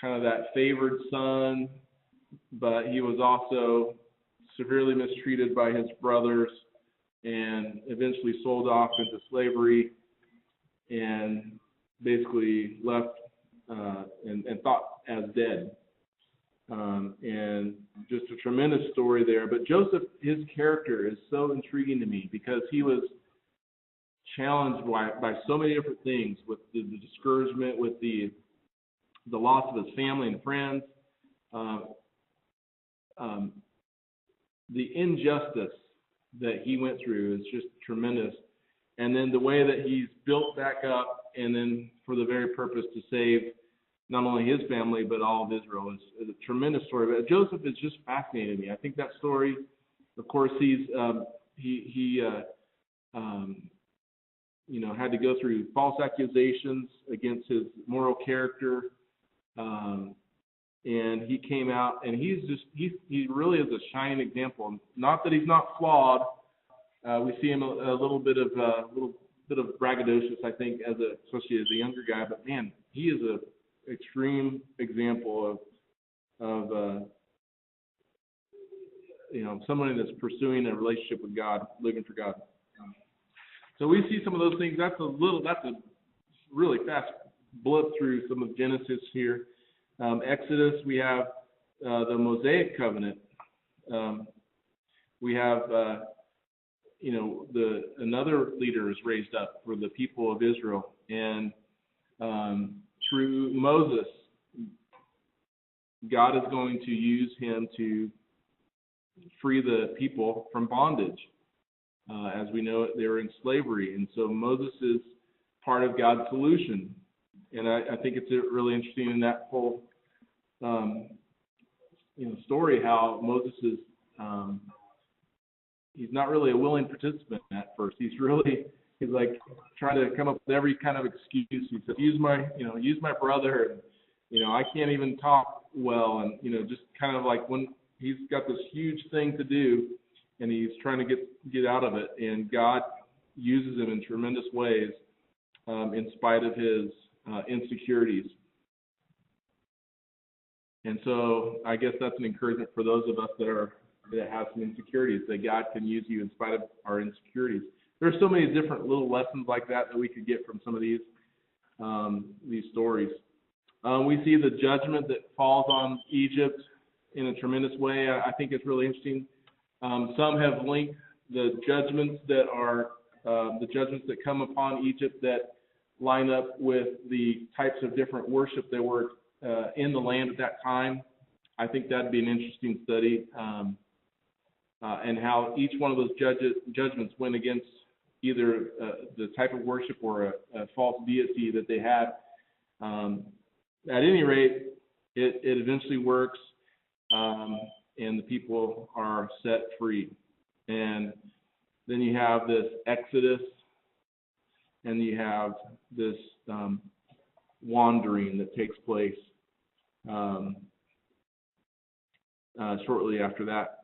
kind of that favored son, but he was also severely mistreated by his brothers and eventually sold off into slavery and basically left and thought as dead. And just a tremendous story there. But Joseph, his character is so intriguing to me because he was challenged by so many different things, with the discouragement, with the loss of his family and friends, the injustice that he went through is just tremendous. And then the way that he's built back up, and then for the very purpose to save not only his family but all of Israel is a tremendous story. But Joseph is just fascinating to me. I think that story, of course, he had to go through false accusations against his moral character, and he came out, and he really is a shining example. Not that he's not flawed. We see him a little bit of braggadocious, I think, especially as a younger guy. But man, he is extreme example of somebody that's pursuing a relationship with God, living for God. So we see some of those things. That's a really fast blip through some of Genesis here. Exodus, we have the Mosaic covenant. We have another leader is raised up for the people of Israel, and through Moses, God is going to use him to free the people from bondage. As we know it, they were in slavery, and so Moses is part of God's solution. And I think it's really interesting in that whole story how Moses is he's not really a willing participant at first. He's like trying to come up with every kind of excuse. He said, use my brother, and I can't even talk well, and just kind of like when he's got this huge thing to do, and he's trying to get out of it, and God uses him in tremendous ways in spite of his insecurities. And so I guess that's an encouragement for those of us that have some insecurities, that God can use you in spite of our insecurities. There's so many different little lessons like that we could get from some of these stories. We see the judgment that falls on Egypt in a tremendous way. I think it's really interesting. Some have linked the judgments that come upon Egypt that line up with the types of different worship that were in the land at that time. I think that'd be an interesting study, and how each one of those judgments went against either the type of worship or a false deity that they had. At any rate, it eventually works, and the people are set free. And then you have this Exodus, and you have this wandering that takes place shortly after that.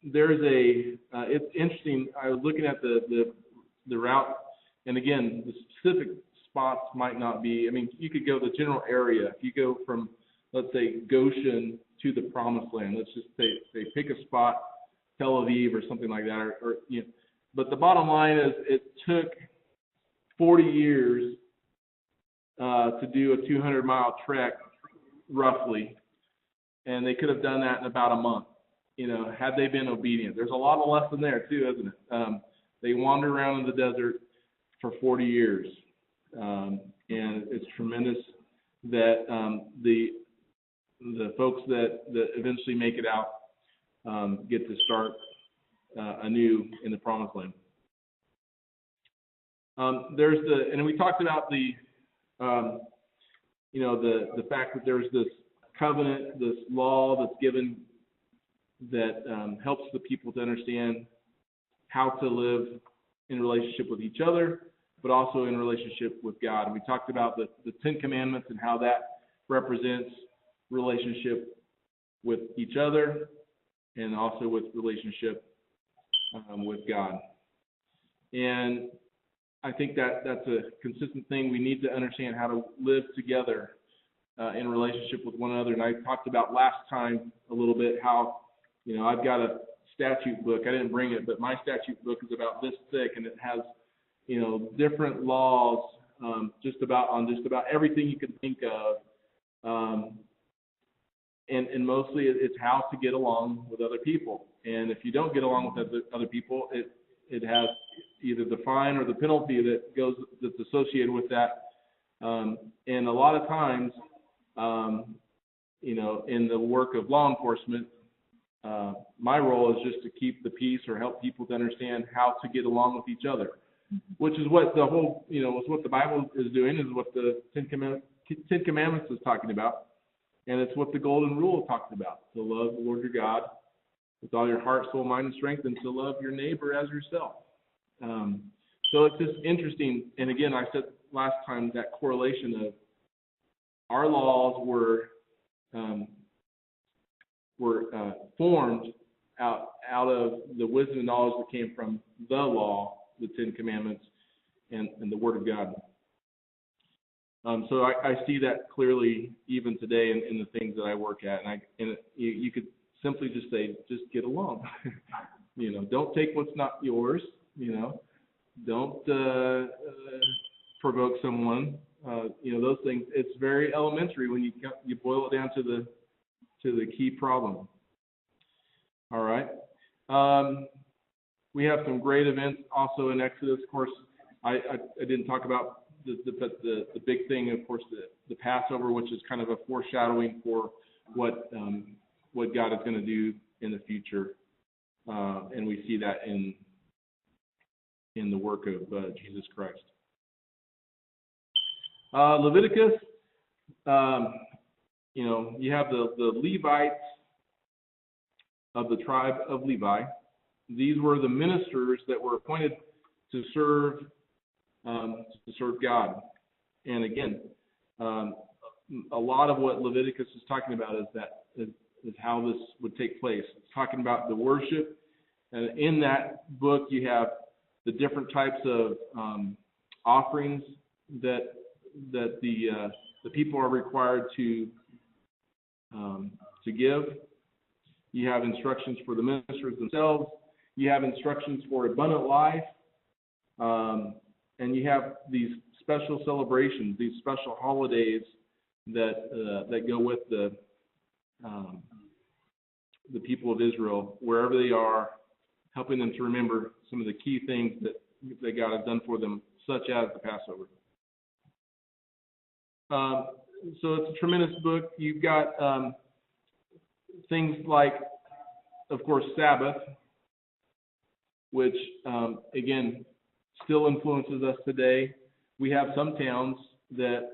It's interesting. I was looking at the route, and again, the specific spots might not be. I mean, you could go the general area. If you go from, let's say, Goshen to the Promised Land, let's just say pick a spot, Tel Aviv or something like that, But the bottom line is, it took 40 years to do a 200-mile trek, roughly, and they could have done that in about a month, had they been obedient. There's a lot of lesson there too, isn't it? They wandered around in the desert for 40 years, and it's tremendous that the folks that eventually make it out get to start anew in the Promised Land. And we talked about the fact that there's this covenant, this law that's given that helps the people to understand how to live in relationship with each other, but also in relationship with God. And we talked about the Ten Commandments and how that represents relationship with each other and also with relationship with God. And I think that's a consistent thing. We need to understand how to live together in relationship with one another. And I talked about last time a little bit how, I've got a statute book. I didn't bring it, but my statute book is about this thick, and it has, different laws just about everything you can think of. And mostly it's how to get along with other people. And if you don't get along with other people, it has either the fine or the penalty that's associated with that. And a lot of times, in the work of law enforcement, my role is just to keep the peace or help people to understand how to get along with each other, which is what the whole, is what the Bible is doing, is what the Ten Commandments is talking about. And it's what the Golden Rule talks about, to love the Lord your God with all your heart, soul, mind, and strength, and to love your neighbor as yourself. So it's just interesting. And again, I said last time that correlation of our laws were formed out of the wisdom and knowledge that came from the law, the Ten Commandments, and the Word of God. So I see that clearly even today in the things that I work at. And you could simply just say, just get along. Don't take what's not yours. Don't provoke someone. Those things. It's very elementary when you boil it down to the key problem. All right. We have some great events also in Exodus. Of course, I didn't talk about the big thing, of course, the Passover, which is kind of a foreshadowing for what God is going to do in the future, and we see that in the work of Jesus Christ. Leviticus, you have the Levites of the tribe of Levi. These were the ministers that were appointed to serve God. And again, a lot of what Leviticus is talking about is how this would take place. It's talking about the worship, and in that book you have the different types of offerings that the people are required to give. You have instructions for the ministers themselves. You have instructions for abundant life, and you have these special celebrations, these special holidays that go with the people of Israel, wherever they are, helping them to remember some of the key things that God has done for them, such as the Passover. So it's a tremendous book. You've got things like, of course, Sabbath, which, again, still influences us today. We have some towns that,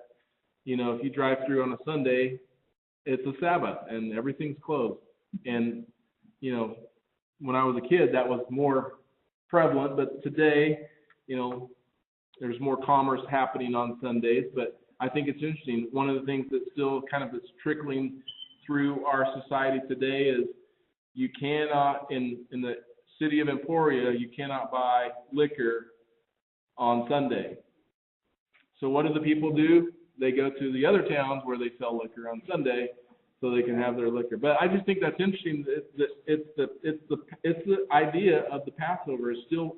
if you drive through on a Sunday, it's a Sabbath and everything's closed. And, when I was a kid, that was more prevalent, but today, there's more commerce happening on Sundays. But I think it's interesting. One of the things that still kind of is trickling through our society today is you cannot, in the city of Emporia, you cannot buy liquor on Sunday. So what do the people do? They go to the other towns where they sell liquor on Sunday so they can have their liquor. But I just think that's interesting. It's the idea of the Passover is still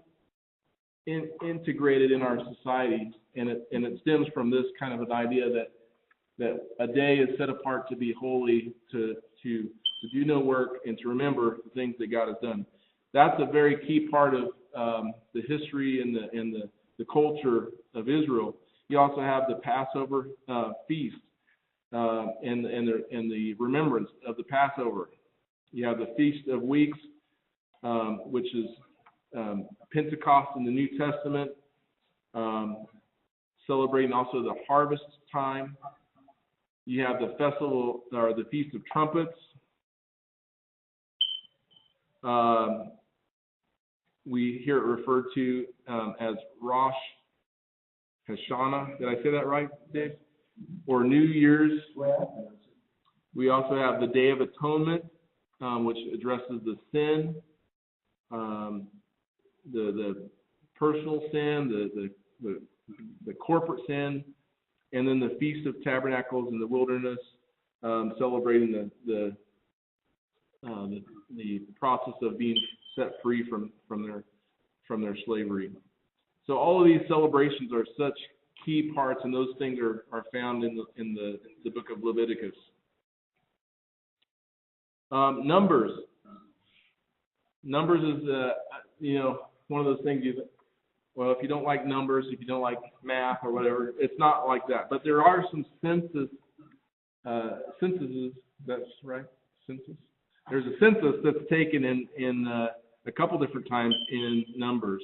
integrated in our society, and it stems from this kind of an idea that a day is set apart to be holy, to do no work, and to remember the things that God has done. That's a very key part of the history and the culture of Israel. You also have the Passover feast and the remembrance of the Passover. You have the Feast of Weeks, which is Pentecost in the New Testament, celebrating also the harvest time. You have the festival or the Feast of Trumpets. We hear it referred to as Rosh Hashanah. Did I say that right, Dave? Or New Year's. We also have the Day of Atonement, which addresses the sin, the personal sin, the corporate sin, and then the Feast of Tabernacles in the wilderness, celebrating the process of being set free from their slavery. So all of these celebrations are such key parts, and those things are found in the book of Leviticus. Numbers is one of those things well, if you don't like numbers, if you don't like math or whatever, it's not like that. But there are some censuses, that's right, census? There's a census that's taken in a couple different times in Numbers.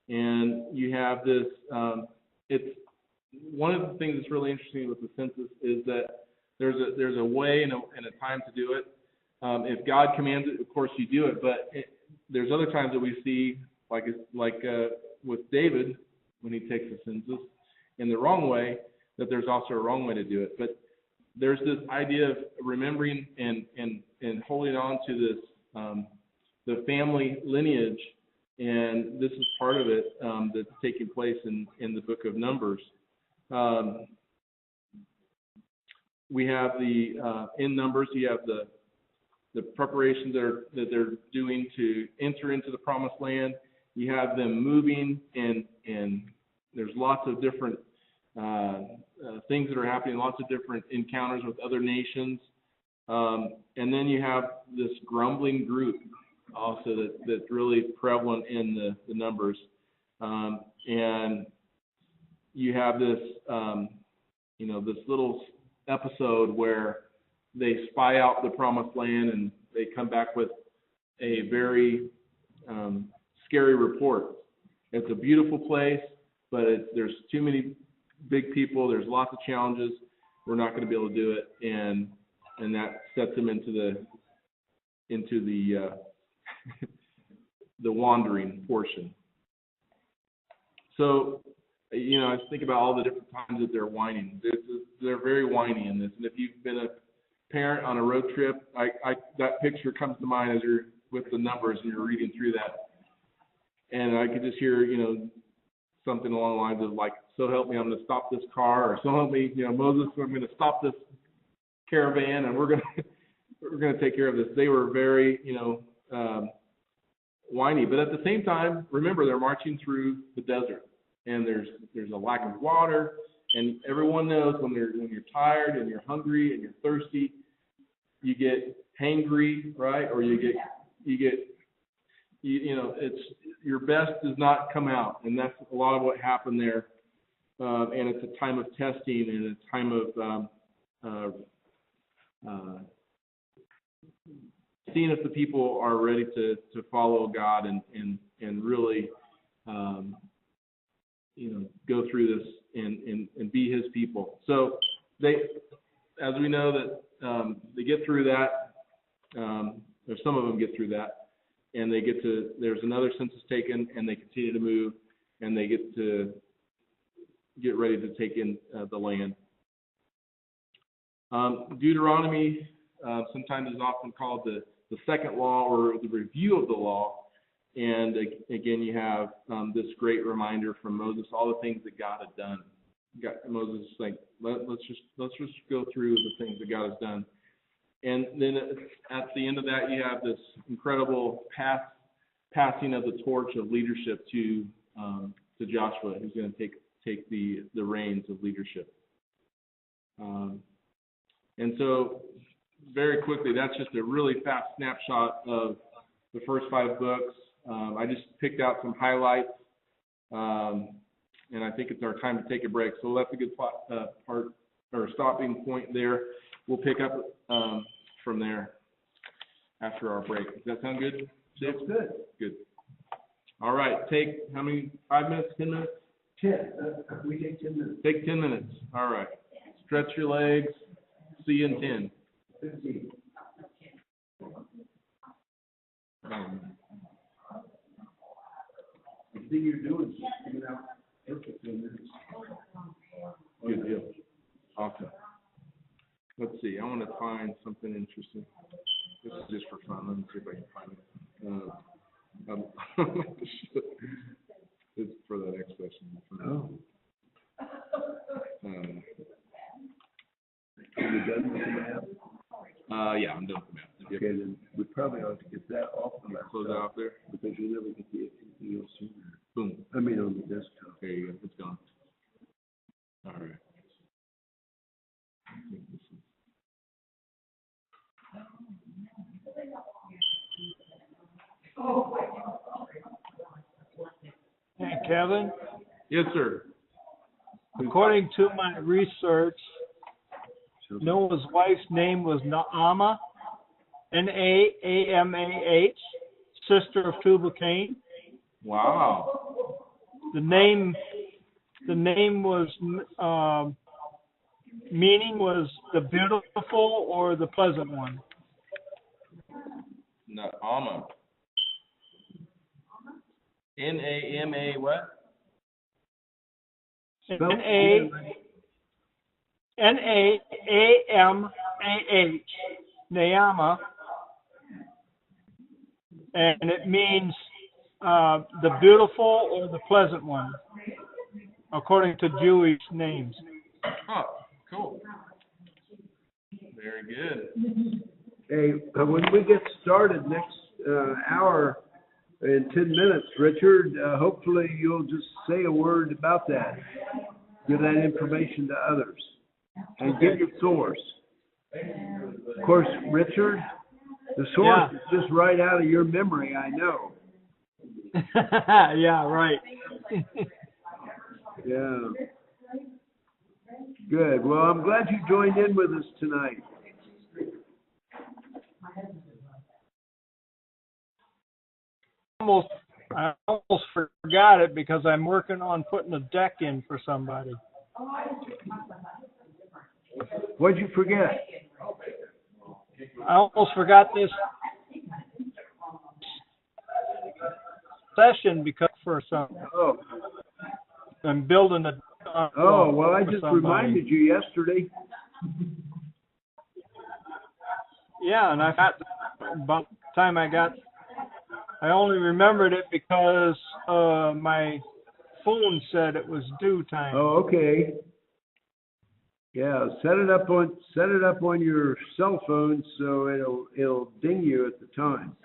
And you have this, it's one of the things that's really interesting with the census is that there's a way and a time to do it. If God commands it, of course you do it, but there's other times that we see, like with David, when he takes the census, in the wrong way, that there's also a wrong way to do it. But there's this idea of remembering and holding on to this, the family lineage, and this is part of it that's taking place in the book of Numbers. we have the in numbers. You have the preparations that they're doing to enter into the promised land. You have them moving, and there's lots of different things that are happening, lots of different encounters with other nations. And then you have this grumbling group also that's really prevalent in the numbers. And you have this, this little episode where they spy out the promised land and they come back with a very scary report. It's a beautiful place, but there's too many big people. There's lots of challenges. We're not going to be able to do it, and that sets them into the the wandering portion. So, I think about all the different times that they're whining. They're very whiny in this, and if you've been a parent on a road trip, that picture comes to mind as you're with the numbers and you're reading through that, and I could just hear, something along the lines of like, "So help me, I'm going to stop this car," or "So help me, Moses, I'm going to stop this caravan, and we're going to take care of this." They were very, whiny, but at the same time, remember they're marching through the desert, and there's a lack of water, and everyone knows when you're tired and you're hungry and you're thirsty, you get hangry, right? Or it's your best does not come out, and that's a lot of what happened there. And it's a time of testing and a time of seeing if the people are ready to follow God and really go through this and be His people. So as we know that they get through that, or some of them get through that, and there's another census taken, and they continue to move, and they get ready to take in the land. Deuteronomy sometimes is often called the second law, or the review of the law. And again, you have this great reminder from Moses, all the things that God had done. Moses is like, let's just go through the things that God has done. And then at the end of that, you have this incredible passing of the torch of leadership to Joshua, who's going to take the reins of leadership. And so, very quickly, that's just a really fast snapshot of the first 5 books. I just picked out some highlights, and I think it's our time to take a break. So that's a good part or stopping point there. We'll pick up from there after our break. Does that sound good? That's good. Good. All right. Take how many? 5 minutes? 10 minutes? 10. We take 10 minutes. Take 10 minutes. All right. Stretch your legs. See you in 10. 15. The thing you're doing is just figuring out perfect 10 minutes. Good deal. Awesome. Let's see. I want to find something interesting. This is just for fun. Let me see if I can find it. It's for the next session. Oh. Are you done with the map? Yeah, I'm done with the map. Okay, then we probably ought to get that off the laptop. Close out there. Because you never get the anything else in there. Boom. I mean, on the desktop. There you go. It's gone. All right. Hey, Kevin, Yes, sir. according to my research, Noah's wife's name was Naamah, Naamah, sister of Tubal-Cain. Wow. The name was meaning was the beautiful or the pleasant one. Naamah. N-A-M-A what? Naamah, Naamah, and it means the beautiful or the pleasant one, according to Jewish names. Oh, cool. Very good. Hey, when we get started next hour in 10 minutes, Richard, hopefully you'll just say a word about that. Give that information to others. And give your source. Of course, Richard, the source is just right out of your memory, I know. Yeah, right. Yeah. Good. Well, I'm glad you joined in with us tonight. I almost forgot it because I'm working on putting a deck in for somebody. What'd you forget? I almost forgot this session because Oh. I'm building a. Oh, well, I just reminded you yesterday. Yeah, and I got about the time I only remembered it because my phone said it was due time. Oh, okay. Yeah, set it up on your cell phone so it'll ding you at the time.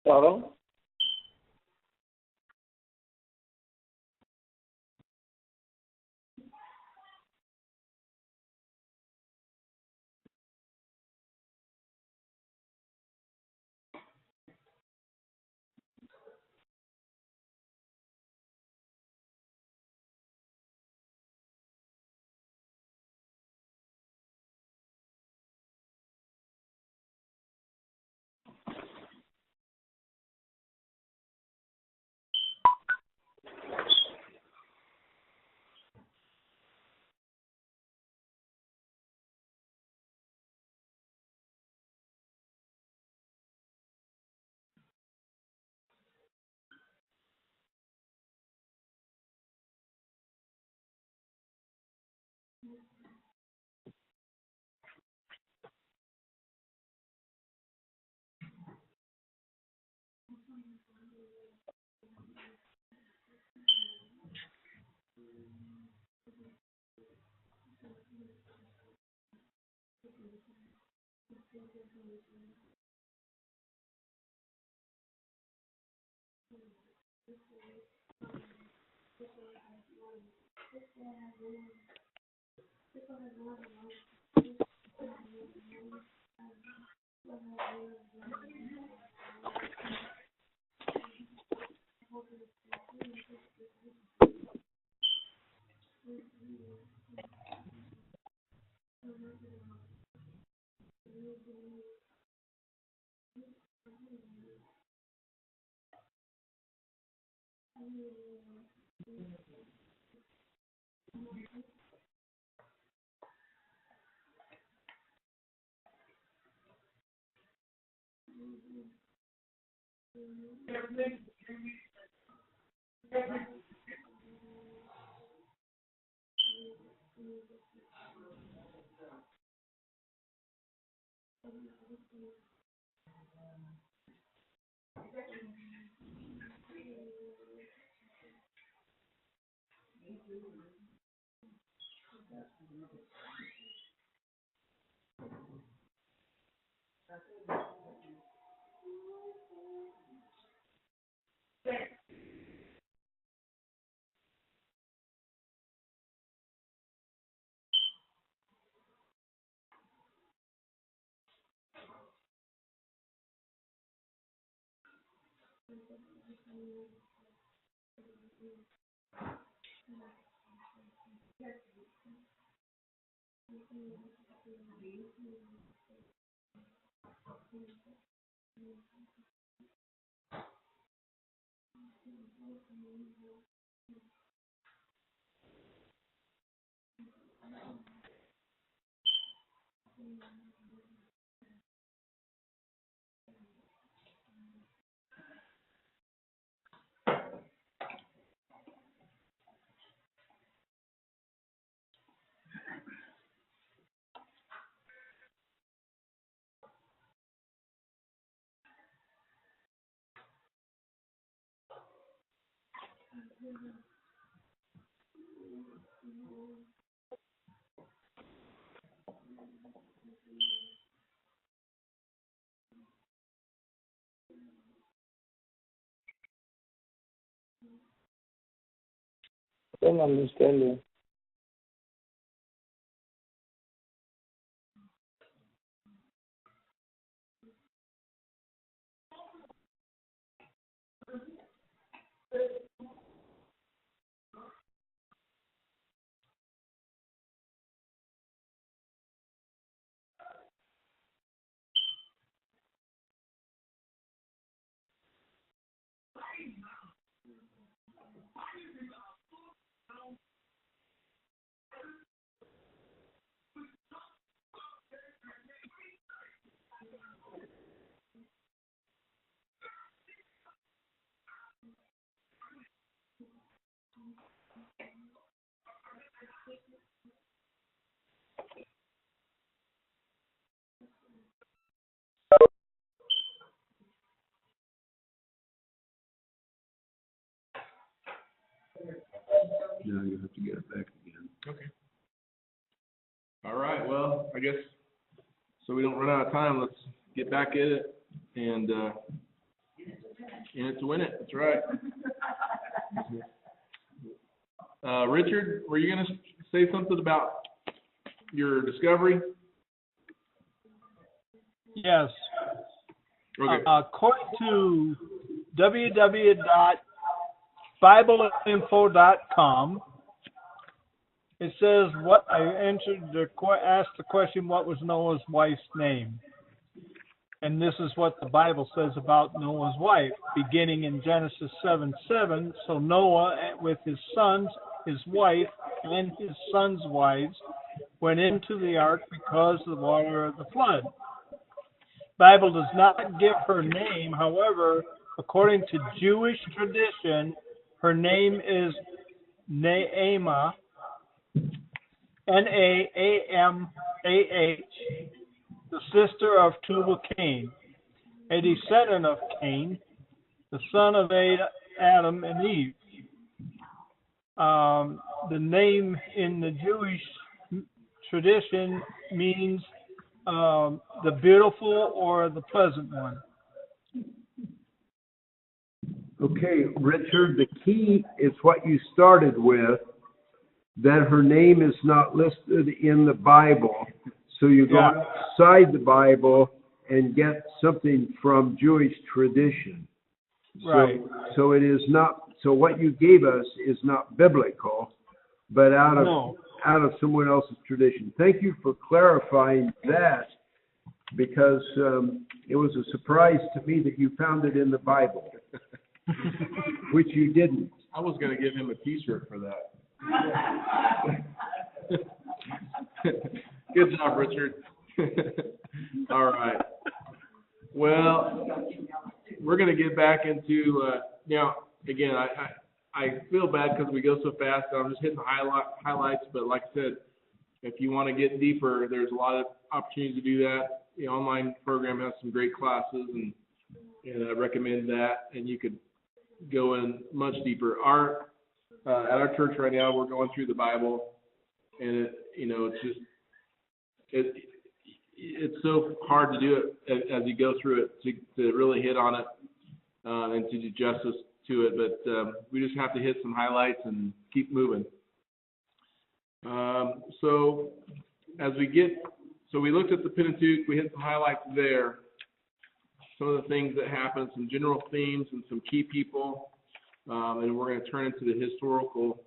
Hello? Don't understand you. Now you have to get it back again. Okay. All right, well, I guess, so we don't run out of time, let's get back at it and, in it to win it, that's right. Richard, were you gonna say something about your discovery? Yes. Okay. According to www.bibleinfo.com, it says what I asked the question, what was Noah's wife's name? And this is what the Bible says about Noah's wife, beginning in Genesis 7:7. So Noah, with his sons, his wife, and his sons' wives, went into the ark because of the water of the flood. Bible does not give her name. However, according to Jewish tradition, her name is Naamah, Naamah, the sister of Tubal Cain, a descendant of Cain, the son of Adam and Eve. The name in the Jewish tradition means the beautiful or the pleasant one? Okay, Richard, the key is what you started with, that her name is not listed in the Bible. So you go Yeah. outside the Bible and get something from Jewish tradition. Right. So it is not, so what you gave us is not biblical, but out of someone else's tradition. Thank you for clarifying that, because it was a surprise to me that you found it in the Bible, which you didn't. I was going to give him a T-shirt for that. Good job, Richard. All right. Well, we're going to get back into now. Again, I feel bad because we go so fast. I'm just hitting the highlights. But like I said, if you want to get deeper, there's a lot of opportunities to do that. The online program has some great classes, and I recommend that. And you could go in much deeper. At our church right now, we're going through the Bible, and it's so hard to do it as you go through it to really hit on it and to do justice to it. But we just have to hit some highlights and keep moving. So we looked at the Pentateuch. We hit some highlights there. Some of the things that happen, some general themes, and some key people. And we're going to turn into the historical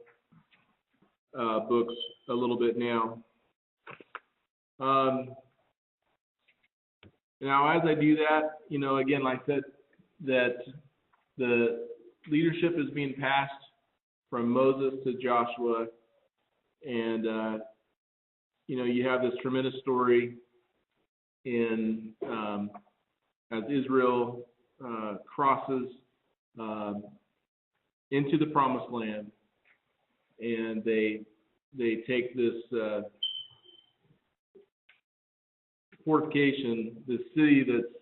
books a little bit now. Now, as I do that, again, like I said, that the leadership is being passed from Moses to Joshua, and you have this tremendous story in as Israel crosses into the Promised Land, and they take this fortification, this city that's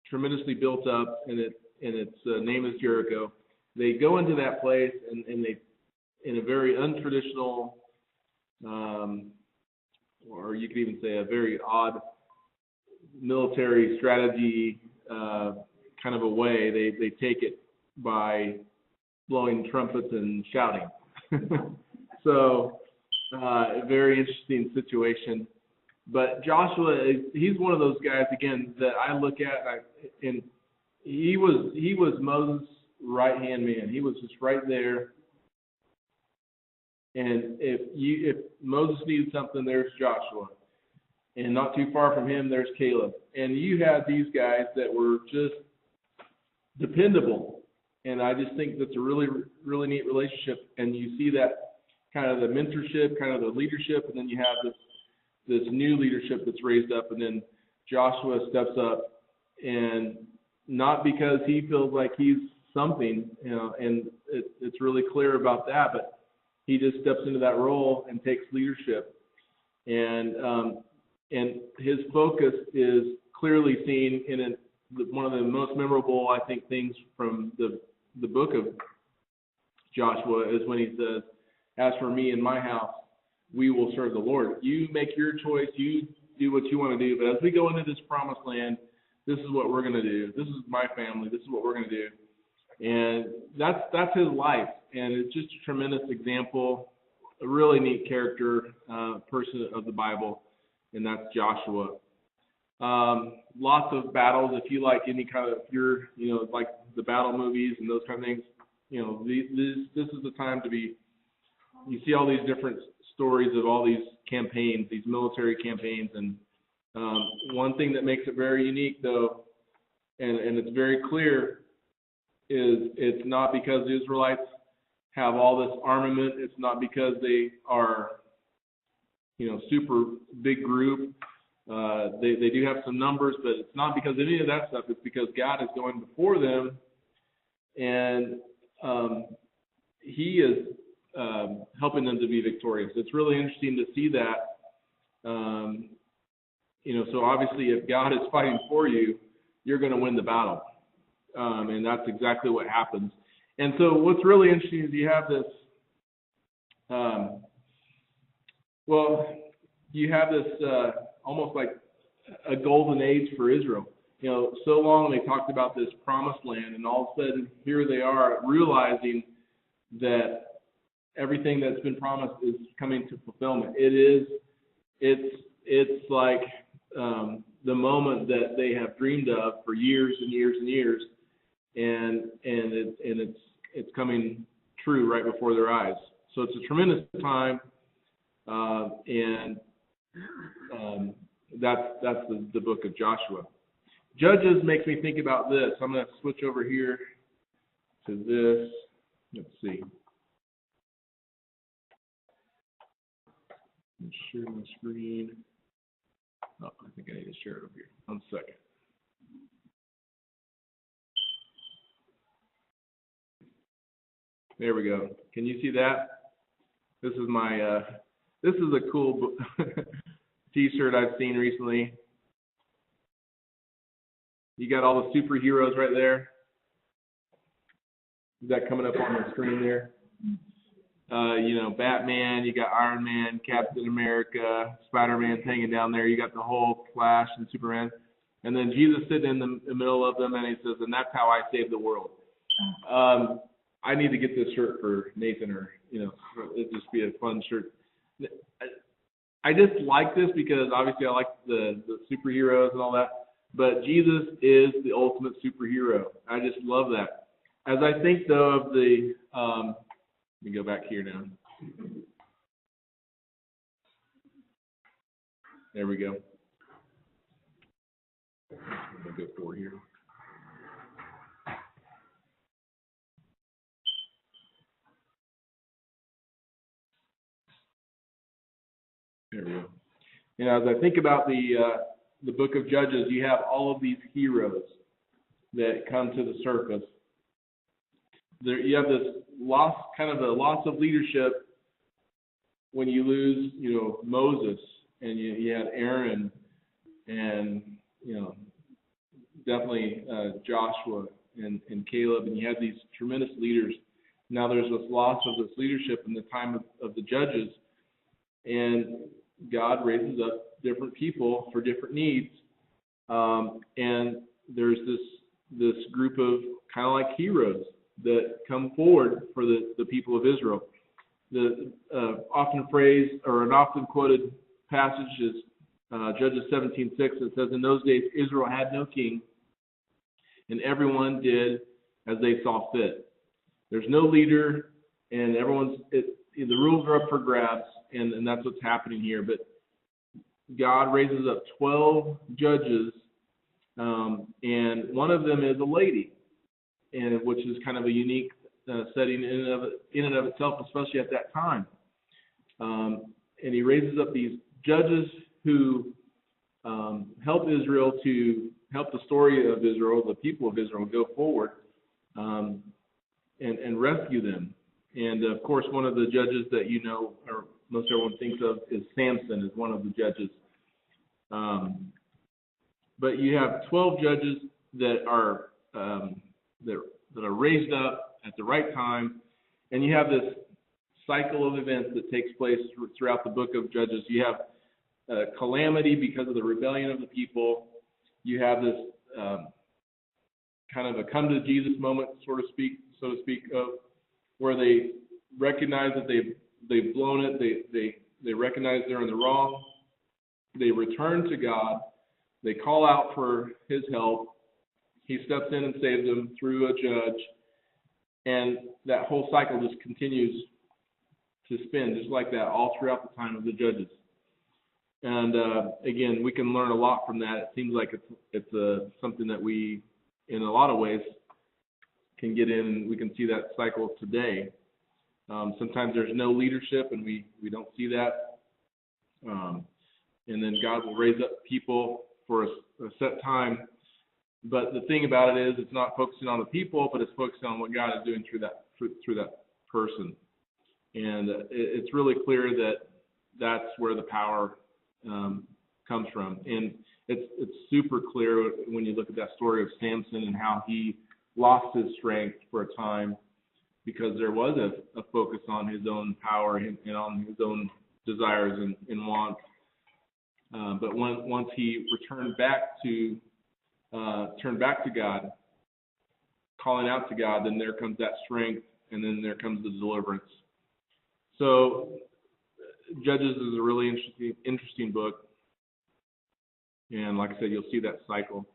tremendously built up, and its name is Jericho. They go into that place, and they, in a very untraditional, or you could even say a very odd military strategy kind of a way, they take it by blowing trumpets and shouting. So, a very interesting situation. But Joshua, he's one of those guys, again, that I look at, and he was Moses' right-hand man. He was just right there. And if Moses needed something, there's Joshua. And not too far from him, there's Caleb. And you had these guys that were just dependable. And I just think that's a really, really neat relationship. And you see that kind of the mentorship, kind of the leadership, and then you have this new leadership that's raised up, and then Joshua steps up, and not because he feels like he's something, and it's really clear about that, but he just steps into that role and takes leadership. And his focus is clearly seen in one of the most memorable, I think, things from the book of Joshua is when he says, "As for me and my house, we will serve the Lord." You make your choice. You do what you want to do. But as we go into this promised land, this is what we're going to do. This is my family. This is what we're going to do. And that's his life. And it's just a tremendous example, a really neat character, person of the Bible, and that's Joshua. Lots of battles. If you like any kind of, like the battle movies and those kind of things, this is the time to be. You see all these different stories of all these campaigns, these military campaigns, and one thing that makes it very unique, though, and it's very clear, is it's not because the Israelites have all this armament. It's not because they are, super big group. They do have some numbers, but it's not because of any of that stuff. It's because God is going before them, and He is helping them to be victorious. It's really interesting to see that. So obviously, if God is fighting for you, you're going to win the battle, and that's exactly what happens. And so, what's really interesting is you have this. you have this almost like a golden age for Israel. You know, so long they talked about this promised land, and all of a sudden here they are realizing that everything that's been promised is coming to fulfillment. It's like the moment that they have dreamed of for years and years and years, and it's coming true right before their eyes. So it's a tremendous time, and that's the book of Joshua. Judges makes me think about this. I'm going to switch over here to this. Let's see. Share my screen. Oh, I think I need to share it over here. 1 second. There we go. Can you see that? This is my. This is a cool T-shirt I've seen recently. You got all the superheroes right there. Is that coming up on the screen there? You know, Batman, you got Iron Man, Captain America, Spider-Man hanging down there. You got the whole Flash and Superman. And then Jesus sitting in the middle of them, and he says, and that's how I saved the world. I need to get this shirt for Nathan, or, you know, it'd just be a fun shirt. I just like this because obviously I like the superheroes and all that. But Jesus is the ultimate superhero. I just love that. As I think, though, of the, let me go back here now. There we go. I'm going to go forward here. There we go. You know, as I think about the book of Judges, you have all of these heroes that come to the surface. There, you have this loss, kind of a loss of leadership when you lose, you know, Moses, and you had Aaron, and, you know, definitely Joshua and Caleb, and you had these tremendous leaders. Now there's this loss of this leadership in the time of the judges, and God raises up different people for different needs, and there's this group of kind of like heroes that come forward for the people of Israel. The often phrased or an often quoted passage is Judges 17:6. It says, "In those days Israel had no king, and everyone did as they saw fit." There's no leader, and the rules are up for grabs, and that's what's happening here. But God raises up 12 judges, and one of them is a lady, and which is kind of a unique setting in and of itself, especially at that time. And he raises up these judges who help Israel to help the story of Israel, the people of Israel, go forward and rescue them. And of course, one of the judges that you know, or most everyone thinks of, is Samson, is one of the judges. But you have 12 judges that are raised up at the right time, and you have this cycle of events that takes place throughout the book of Judges. You have calamity because of the rebellion of the people. You have this kind of a come to Jesus moment, so to speak, of where they recognize that they've blown it. They recognize they're in the wrong. They return to God. They call out for His help. He steps in and saves them through a judge. And that whole cycle just continues to spin, just like that, all throughout the time of the judges. And again, we can learn a lot from that. It seems like it's something that we, in a lot of ways, can get in, and we can see that cycle today. Sometimes there's no leadership, and we don't see that. And then God will raise up people for a set time. But the thing about it is, it's not focusing on the people, but it's focusing on what God is doing through that person. And it's really clear that that's where the power comes from. And it's super clear when you look at that story of Samson and how he lost his strength for a time because there was a focus on his own power and on his own desires and wants. But once he returned back to God, calling out to God, then there comes that strength, and then there comes the deliverance. So Judges is a really interesting book, and like I said, you'll see that cycle.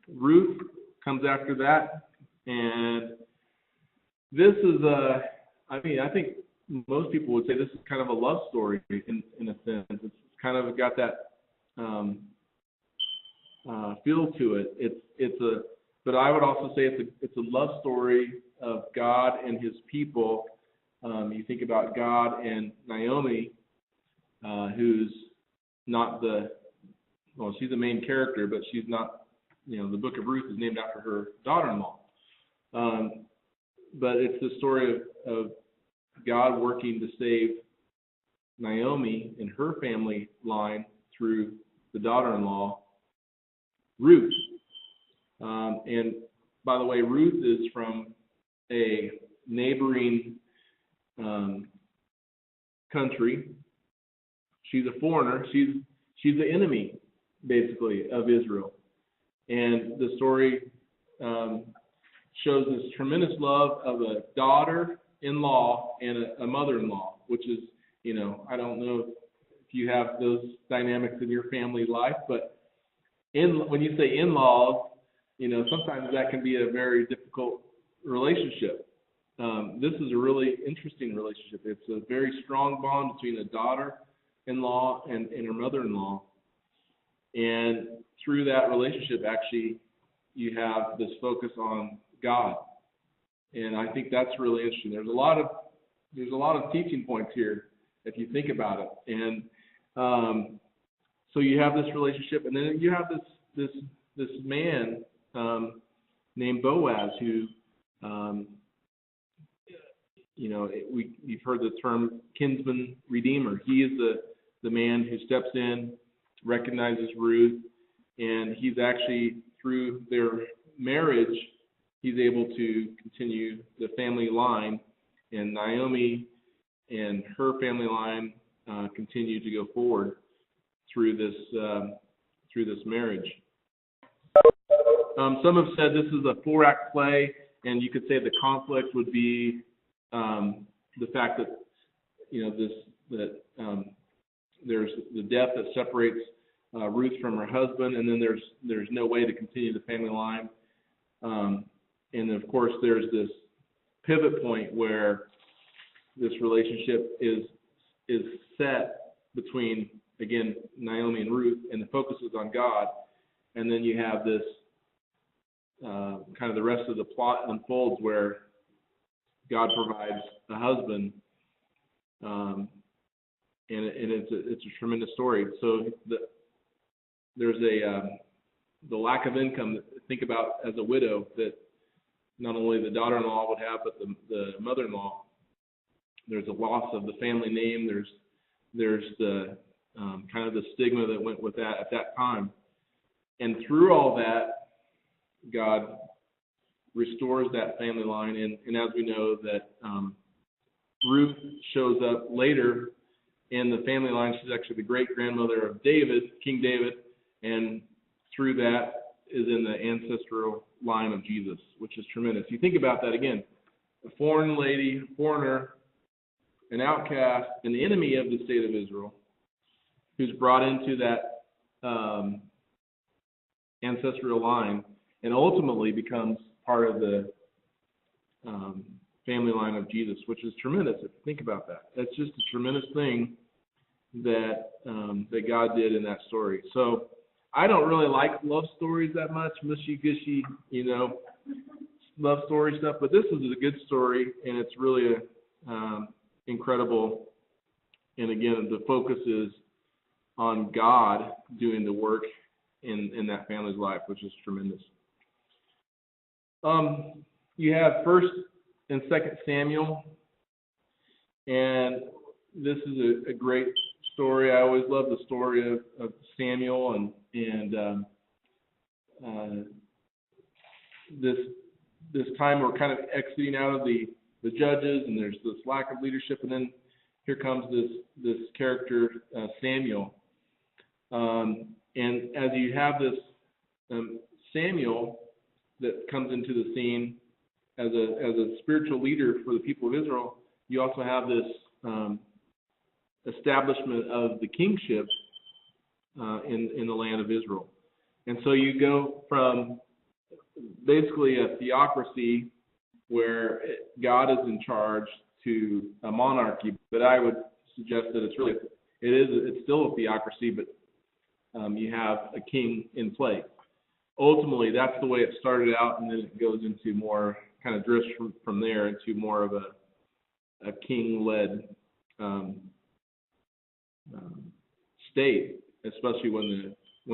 Ruth comes after that, and this is I think most people would say this is kind of a love story in a sense. It's kind of got that feel to it. But I would also say it's a love story of God and His people. You think about God and Naomi, who's not she's the main character, but she's not. The book of Ruth is named after her daughter-in-law. But it's the story of God working to save Naomi and her family line through the daughter-in-law, Ruth. And by the way, Ruth is from a neighboring country. She's a foreigner. She's the enemy, basically, of Israel. And the story shows this tremendous love of a daughter-in-law and a mother-in-law, which is, I don't know if you have those dynamics in your family life, but when you say in-laws, sometimes that can be a very difficult relationship. This is a really interesting relationship. It's a very strong bond between a daughter-in-law and her mother-in-law. And through that relationship, actually, you have this focus on God. And I think that's really interesting. There's a lot of teaching points here if you think about it. And so you have this relationship, and then you have this man named Boaz who, you've heard the term kinsman redeemer. He is the man who steps in, recognizes Ruth, and he's actually, through their marriage, he's able to continue the family line, and Naomi and her family line continue to go forward through this marriage. Some have said this is a 4-act play, and you could say the conflict would be the fact that there's the death that separates Ruth from her husband, and then there's no way to continue the family line. And of course, there's this pivot point where this relationship is set between, again, Naomi and Ruth, and the focus is on God. And then you have this kind of the rest of the plot unfolds where God provides a husband, and it's a tremendous story. So there's the lack of income. Think about as a widow that not only the daughter-in-law would have, but the mother-in-law. There's a loss of the family name. There's the kind of the stigma that went with that at that time. And through all that, God restores that family line. And as we know that Ruth shows up later in the family line. She's actually the great-grandmother of David, King David, and through that is in the ancestral line of Jesus, which is tremendous. You think about that again, a foreign lady, foreigner, an outcast, an enemy of the state of Israel, who's brought into that ancestral line and ultimately becomes part of the family line of Jesus, which is tremendous if you think about that. That's just a tremendous thing that that God did in that story. So I don't really like love stories that much, mushy-gushy, love story stuff, but this is a good story, and it's really incredible. And again, the focus is on God doing the work in that family's life, which is tremendous. You have 1 and 2 Samuel, and this is a great story. I always love the story of Samuel and this time we're kind of exiting out of the judges, and there's this lack of leadership, and then here comes this character, Samuel. And as you have this Samuel that comes into the scene as a spiritual leader for the people of Israel, you also have this establishment of the kingship in the land of Israel. And so you go from basically a theocracy where God is in charge to a monarchy, but I would suggest that it's still a theocracy, but you have a king in place. Ultimately, that's the way it started out, and then it goes into more, kind of drifts from there into more of a king-led state, especially when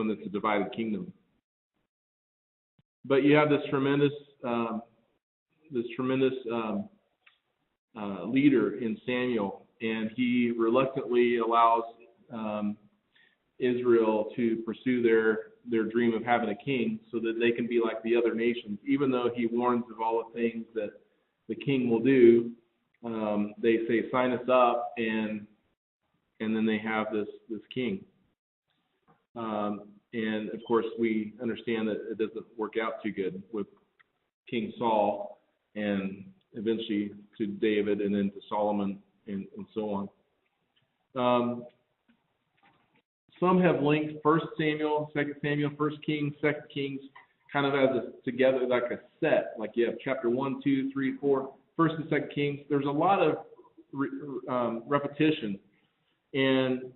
it's a divided kingdom. But you have this tremendous leader in Samuel, and he reluctantly allows Israel to pursue their dream of having a king so that they can be like the other nations. Even though he warns of all the things that the king will do, they say, sign us up, and then they have this king. And of course, we understand that it doesn't work out too good with King Saul, and eventually to David, and then to Solomon, and so on. Some have linked 1 Samuel, 2 Samuel, 1 Kings, 2 Kings, kind of as together like a set. Like you have chapter 1, 2, 3, 4, 1 and 2 Kings. There's a lot of repetition, and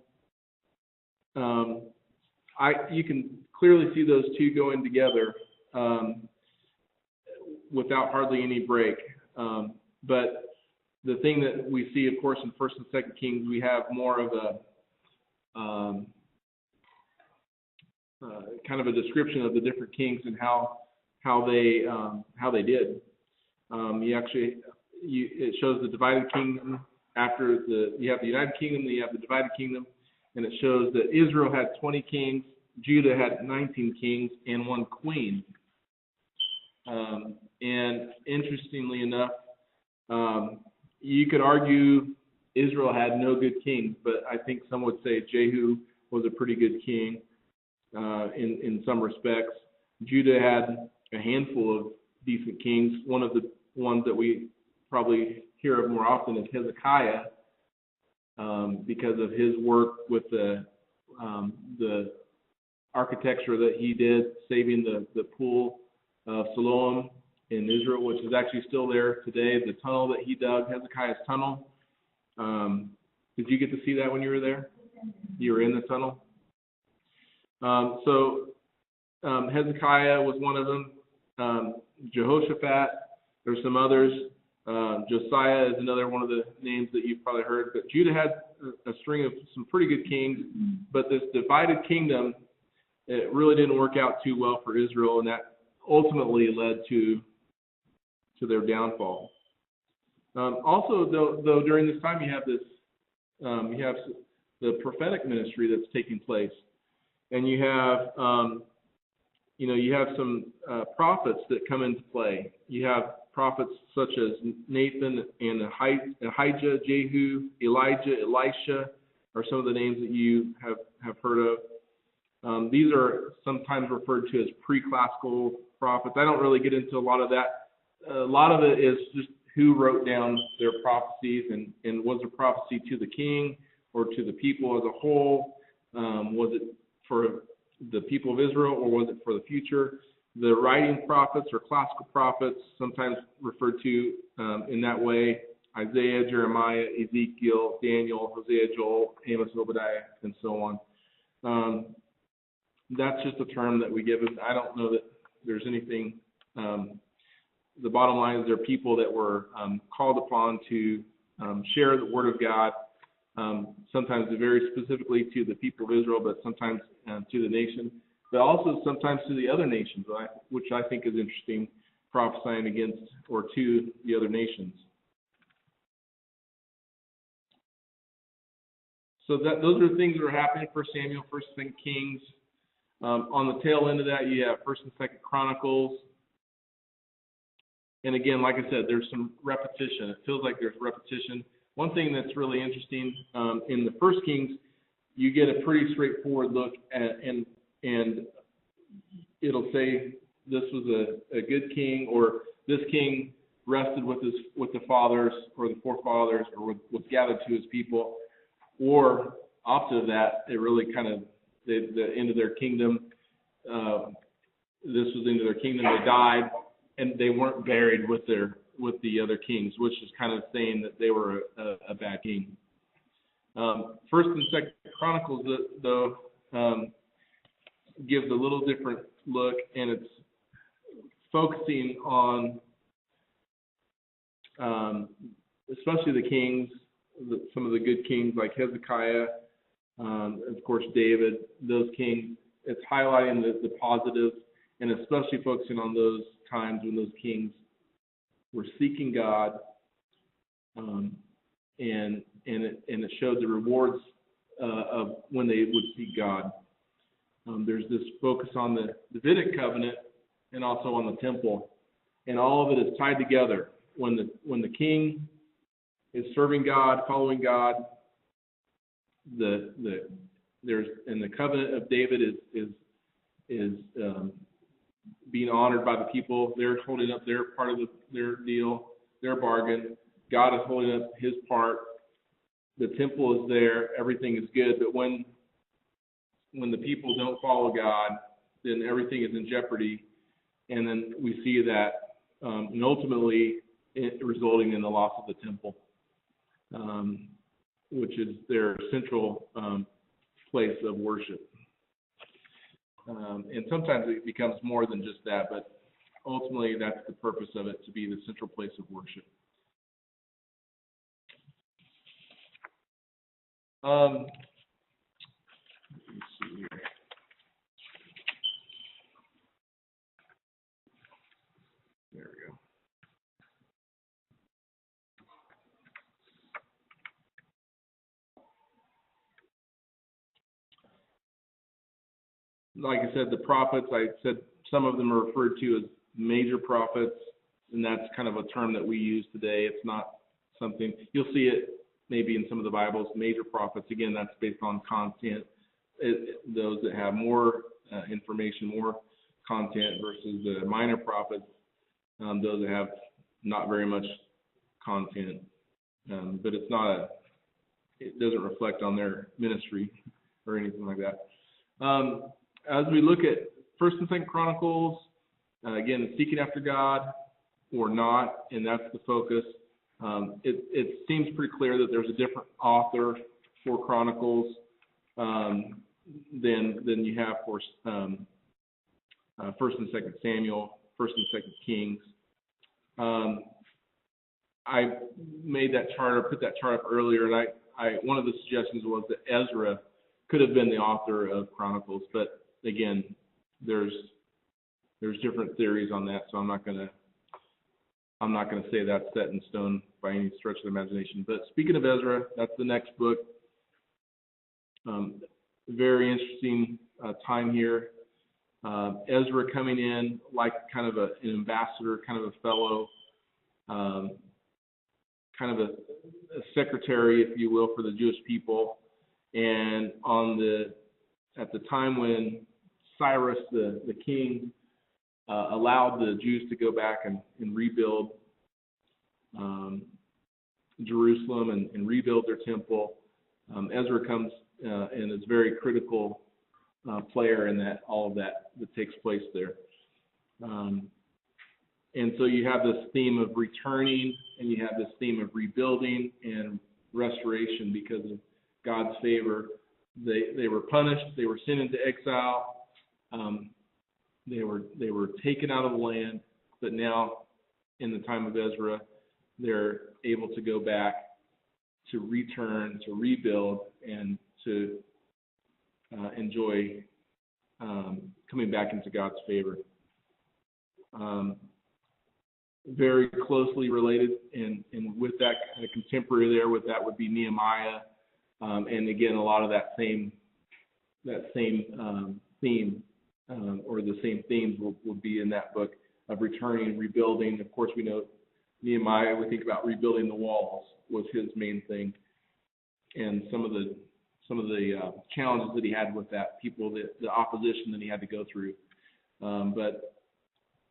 you can clearly see those two going together without hardly any break. But the thing that we see, of course, in 1 and 2 Kings, we have more of a kind of a description of the different kings and how they did. It shows the divided kingdom. After you have the United Kingdom, then you have the divided kingdom, and it shows that Israel had 20 kings, Judah had 19 kings, and 1 queen. And interestingly enough, you could argue Israel had no good kings, but I think some would say Jehu was a pretty good king in some respects. Judah had a handful of decent kings. One of the ones that we probably hear of more often is Hezekiah, because of his work with the architecture that he did, saving the pool of Siloam in Israel, which is actually still there today. The tunnel that he dug, Hezekiah's tunnel. Did you get to see that when you were there? You were in the tunnel? So Hezekiah was one of them. Jehoshaphat, there's some others. Josiah is another one of the names that you've probably heard. But Judah had a string of some pretty good kings. But this divided kingdom, it really didn't work out too well for Israel, and that ultimately led to their downfall. Also, though, during this time you have the prophetic ministry that's taking place, and you have some prophets that come into play. You have prophets such as Nathan and Ahijah, Jehu, Elijah, Elisha are some of the names that you have heard of. These are sometimes referred to as pre-classical prophets. I don't really get into a lot of that. A lot of it is just who wrote down their prophecies, and was a prophecy to the king or to the people as a whole? Was it for the people of Israel, or was it for the future? The writing prophets or classical prophets, sometimes referred to in that way: Isaiah, Jeremiah, Ezekiel, Daniel, Hosea, Joel, Amos, Obadiah, and so on. That's just a term that we give it. I don't know that there's anything. The bottom line is they're people that were called upon to share the word of God, sometimes very specifically to the people of Israel, but sometimes to the nation, but also sometimes to the other nations, which I think is interesting, prophesying against or to the other nations. So those are the things that are happening for Samuel, 1 and 2 Kings. On the tail end of that, you have 1 and 2 Chronicles. And again, like I said, there's some repetition. It feels like there's repetition. one thing that's really interesting, in the First Kings, you get a pretty straightforward look at, and it'll say this was a good king, or this king rested with the fathers or the forefathers, or was gathered to his people, or opposite of that, it really kind of the end of their kingdom. This was the end of their kingdom. They died, and they weren't buried with the other kings, which is kind of saying that they were a bad king. First and Second Chronicles, though, gives a little different look, and it's focusing on especially the kings, some of the good kings like Hezekiah, of course David, those kings. It's highlighting the positives, and especially focusing on those times when those kings were seeking God, and it showed the rewards of when they would seek God. There's this focus on the Davidic covenant and also on the temple, and all of it is tied together. When the king is serving God, following God, there's and the covenant of David is being honored by the people. They're holding up their part of their deal, their bargain. God is holding up his part. The temple is there. Everything is good. But when the people don't follow God, then everything is in jeopardy. And then we see that, and ultimately resulting in the loss of the temple, which is their central place of worship. And sometimes it becomes more than just that, but ultimately that's the purpose of it, to be the central place of worship. Let's see here. There we go. Like I said, the prophets, I said some of them are referred to as major prophets, and that's kind of a term that we use today. It's not something, you'll see it maybe in some of the Bibles, major prophets. Again, that's based on content. Those that have more information, more content, versus the minor prophets, those that have not very much content. But it's not it doesn't reflect on their ministry or anything like that. As we look at First and Second Chronicles, again, seeking after God or not, and that's the focus. It seems pretty clear that there's a different author for Chronicles than you have for First and Second Samuel, First and Second Kings. I made that chart, or put that chart up earlier, and I one of the suggestions was that Ezra could have been the author of Chronicles, but again, there's different theories on that, so I'm not gonna say that's set in stone by any stretch of the imagination. But speaking of Ezra, that's the next book. Very interesting time here. Ezra coming in like kind of an ambassador, kind of a fellow, kind of a secretary, if you will, for the Jewish people. And at the time when Cyrus, the king, allowed the Jews to go back and rebuild Jerusalem and rebuild their temple, Ezra comes and is a very critical player in all of that takes place there. And so you have this theme of returning, and you have this theme of rebuilding and restoration because of God's favor. They were punished. They were sent into exile. They were taken out of the land, but now, in the time of Ezra, they're able to go back, to return, to rebuild, and to enjoy coming back into God's favor. Very closely related, and with that kind of contemporary there, with that would be Nehemiah, and again, a lot of that same theme. Or the same themes will be in that book of returning and rebuilding. Of course, we know Nehemiah, we think about rebuilding the walls was his main thing, and some of the challenges that he had with that, the opposition that he had to go through. But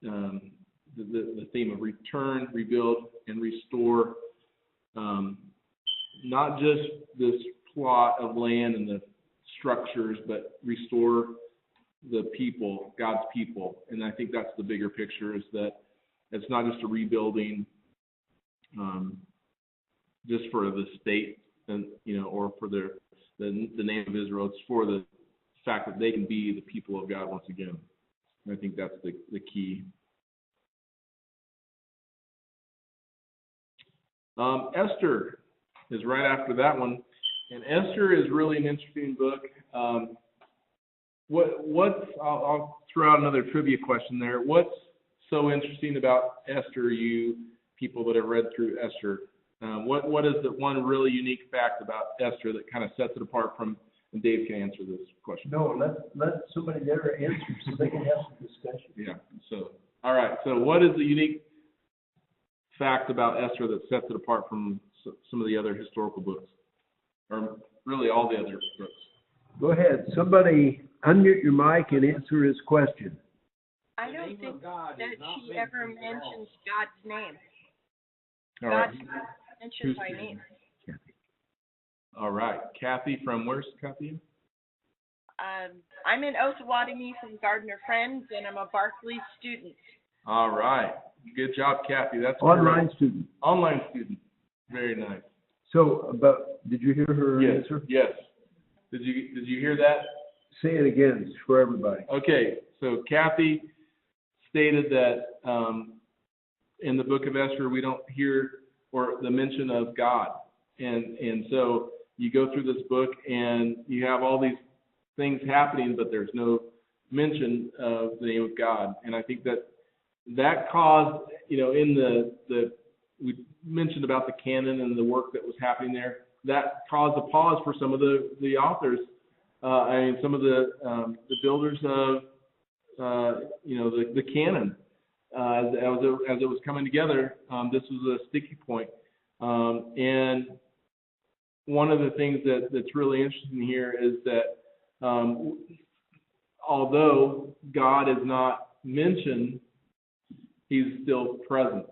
the theme of return, rebuild, and restore, not just this plot of land and the structures, but restore the people, God's people. And I think that's the bigger picture, is that it's not just a rebuilding just for the state, and or for the name of Israel. It's for the fact that they can be the people of God once again. And I think that's the key. Esther is right after that one, and Esther is really an interesting book. I'll throw out another trivia question there. What's so interesting about Esther, you people that have read through Esther? What is the one really unique fact about Esther that kind of sets it apart from, and Dave can answer this question. No, let somebody there answer so they can have some discussion. Yeah, so, all right, so what is the unique fact about Esther that sets it apart from some of the other historical books, or really all the other books? Go ahead, somebody unmute your mic and answer his question. I don't think that she ever mentions God's name. All right. God's mentioned by name. All right, Kathy from where's Kathy? I'm in Osawatomie from Gardner Friends, and I'm a Barclay student. All right, good job, Kathy. That's Online correct. student. Online student. Very nice. So, did you hear her answer? Yes. Did you hear that? Say it again, it's for everybody. Okay, so Kathy stated that in the book of Esther we don't hear or the mention of God, and so you go through this book and you have all these things happening, but there's no mention of the name of God, and I think that caused, in the we mentioned about the canon and the work that was happening there, that caused a pause for some of the authors. Some of the builders of the canon, as it was coming together. This was a sticky point, and one of the things that's really interesting here is that although God is not mentioned, He's still present,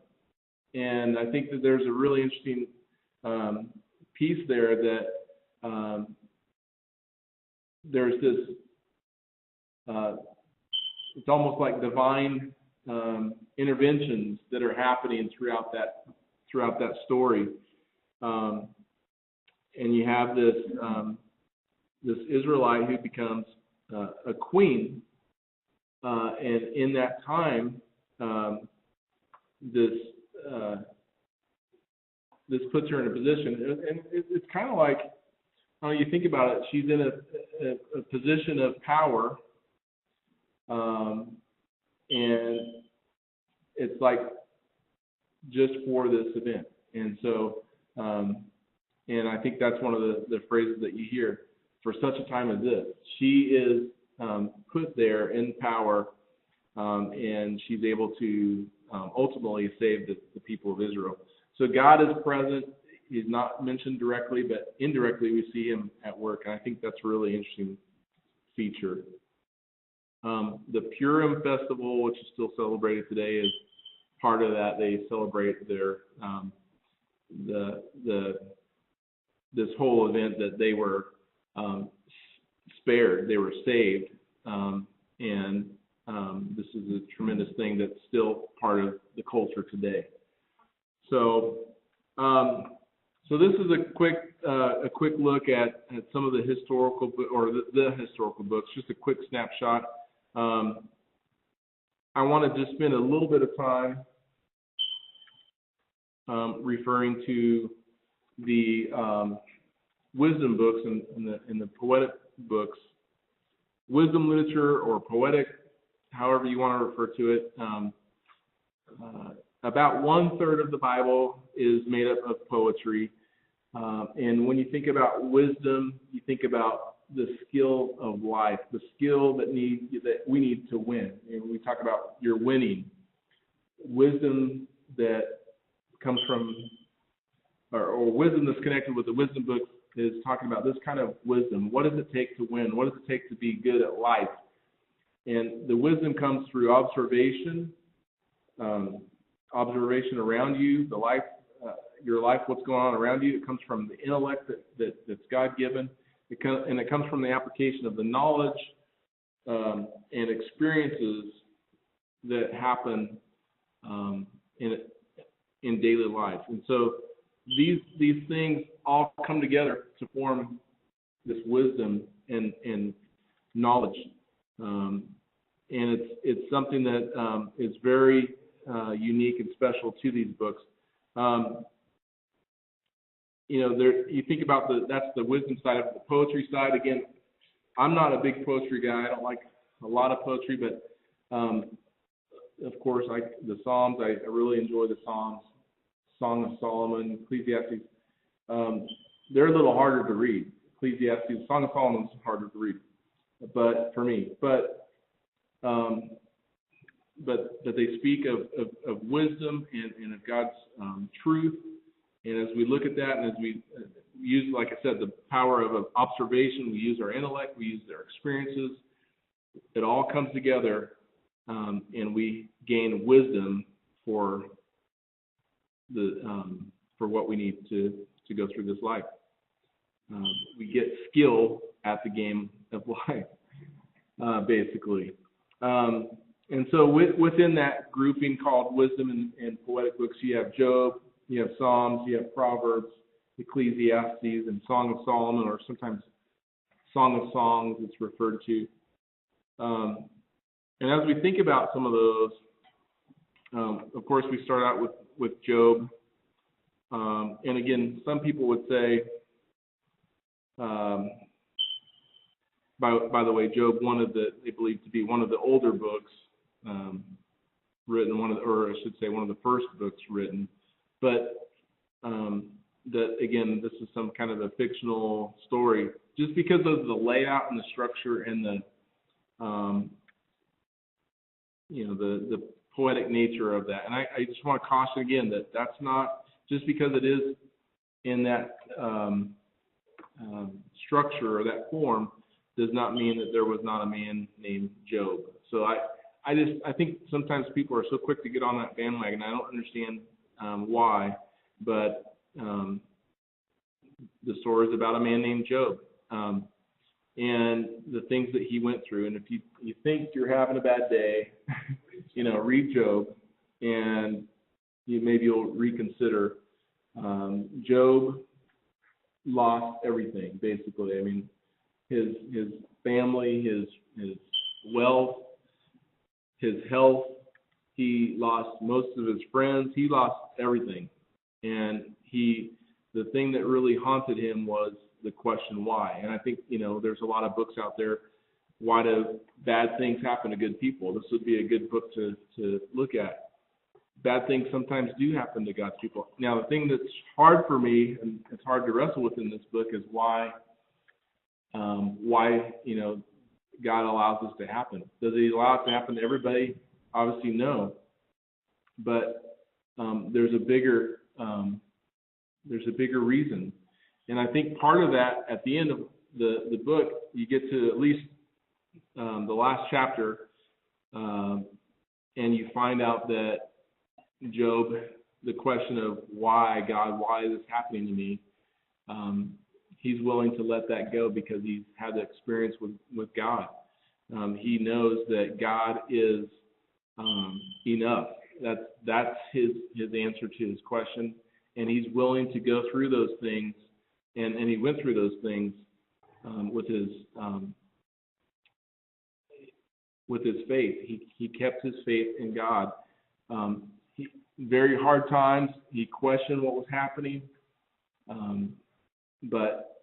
and I think that there's a really interesting piece there that. There's this, it's almost like divine interventions that are happening throughout that story, and you have this Israelite who becomes a queen, and in that time, this puts her in a position, and it's kind of like. You think about it, she's in a position of power, and it's like just for this event. And so, and I think that's one of the phrases that you hear, for such a time as this. She is put there in power, and she's able to ultimately save the people of Israel. So God is present. He's not mentioned directly, but indirectly we see him at work, and I think that's a really interesting feature. The Purim festival, which is still celebrated today, is part of that. They celebrate their this whole event that they were spared, they were saved, and this is a tremendous thing that's still part of the culture today. So. So this is a quick look at some of the historical the historical books. Just a quick snapshot. I want to just spend a little bit of time referring to the wisdom books and the poetic books, wisdom literature or poetic, however you want to refer to it. About 1/3 of the Bible is made up of poetry. And when you think about wisdom, you think about the skill of life, the skill that we need to win. And we talk about you're winning. Wisdom that comes from, or wisdom that's connected with the wisdom book is talking about this kind of wisdom. What does it take to win? What does it take to be good at life? And the wisdom comes through observation, observation around you, the life, your life, what's going on around you. It comes from the intellect that's God-given. And it comes from the application of the knowledge and experiences that happen in daily life. And so these things all come together to form this wisdom and knowledge. And it's something that is very unique and special to these books. You think about that's the wisdom side. Of the poetry side, again, I'm not a big poetry guy. I don't like a lot of poetry, but of course, the Psalms, I really enjoy the Psalms, Song of Solomon, Ecclesiastes. They're a little harder to read. Ecclesiastes, Song of Solomon is harder to read, but for me, but they speak of wisdom and of God's truth. And as we look at that, and as we use, like I said, the power of observation, we use our intellect, we use our experiences, it all comes together, and we gain wisdom for what we need to go through this life. We get skill at the game of life, basically. And so within that grouping called wisdom and poetic books, you have Job, you have Psalms, you have Proverbs, Ecclesiastes, and Song of Solomon, or sometimes Song of Songs it's referred to. And as we think about some of those, of course, we start out with Job. And again, some people would say, by the way, Job, they believe to be one of the older books written, one of the first books written. But that, again, this is some kind of a fictional story, just because of the layout and the structure and the poetic nature of that. And I just want to caution again that that's not, just because it is in that structure or that form, does not mean that there was not a man named Job. So I think sometimes people are so quick to get on that bandwagon. I don't understand why, but the story is about a man named Job and the things that he went through. And if you think you're having a bad day, read Job, and you'll reconsider. Job lost everything, basically. I mean, his family, his wealth, his health. He lost most of his friends. He lost everything. And the thing that really haunted him was the question why. And I think, there's a lot of books out there, why do bad things happen to good people? This would be a good book to look at. Bad things sometimes do happen to God's people. Now, the thing that's hard for me, and it's hard to wrestle with in this book, is why God allows this to happen. Does He allow it to happen to everybody? Obviously, no. But there's a bigger reason, and I think part of that, at the end of the book, you get to at least the last chapter, and you find out that Job, the question of why, God, why is this happening to me? He's willing to let that go because he's had the experience with God. He knows that God is enough. That's his answer to his question, and he's willing to go through those things, and he went through those things with his faith. He kept his faith in God. Very hard times. He questioned what was happening, but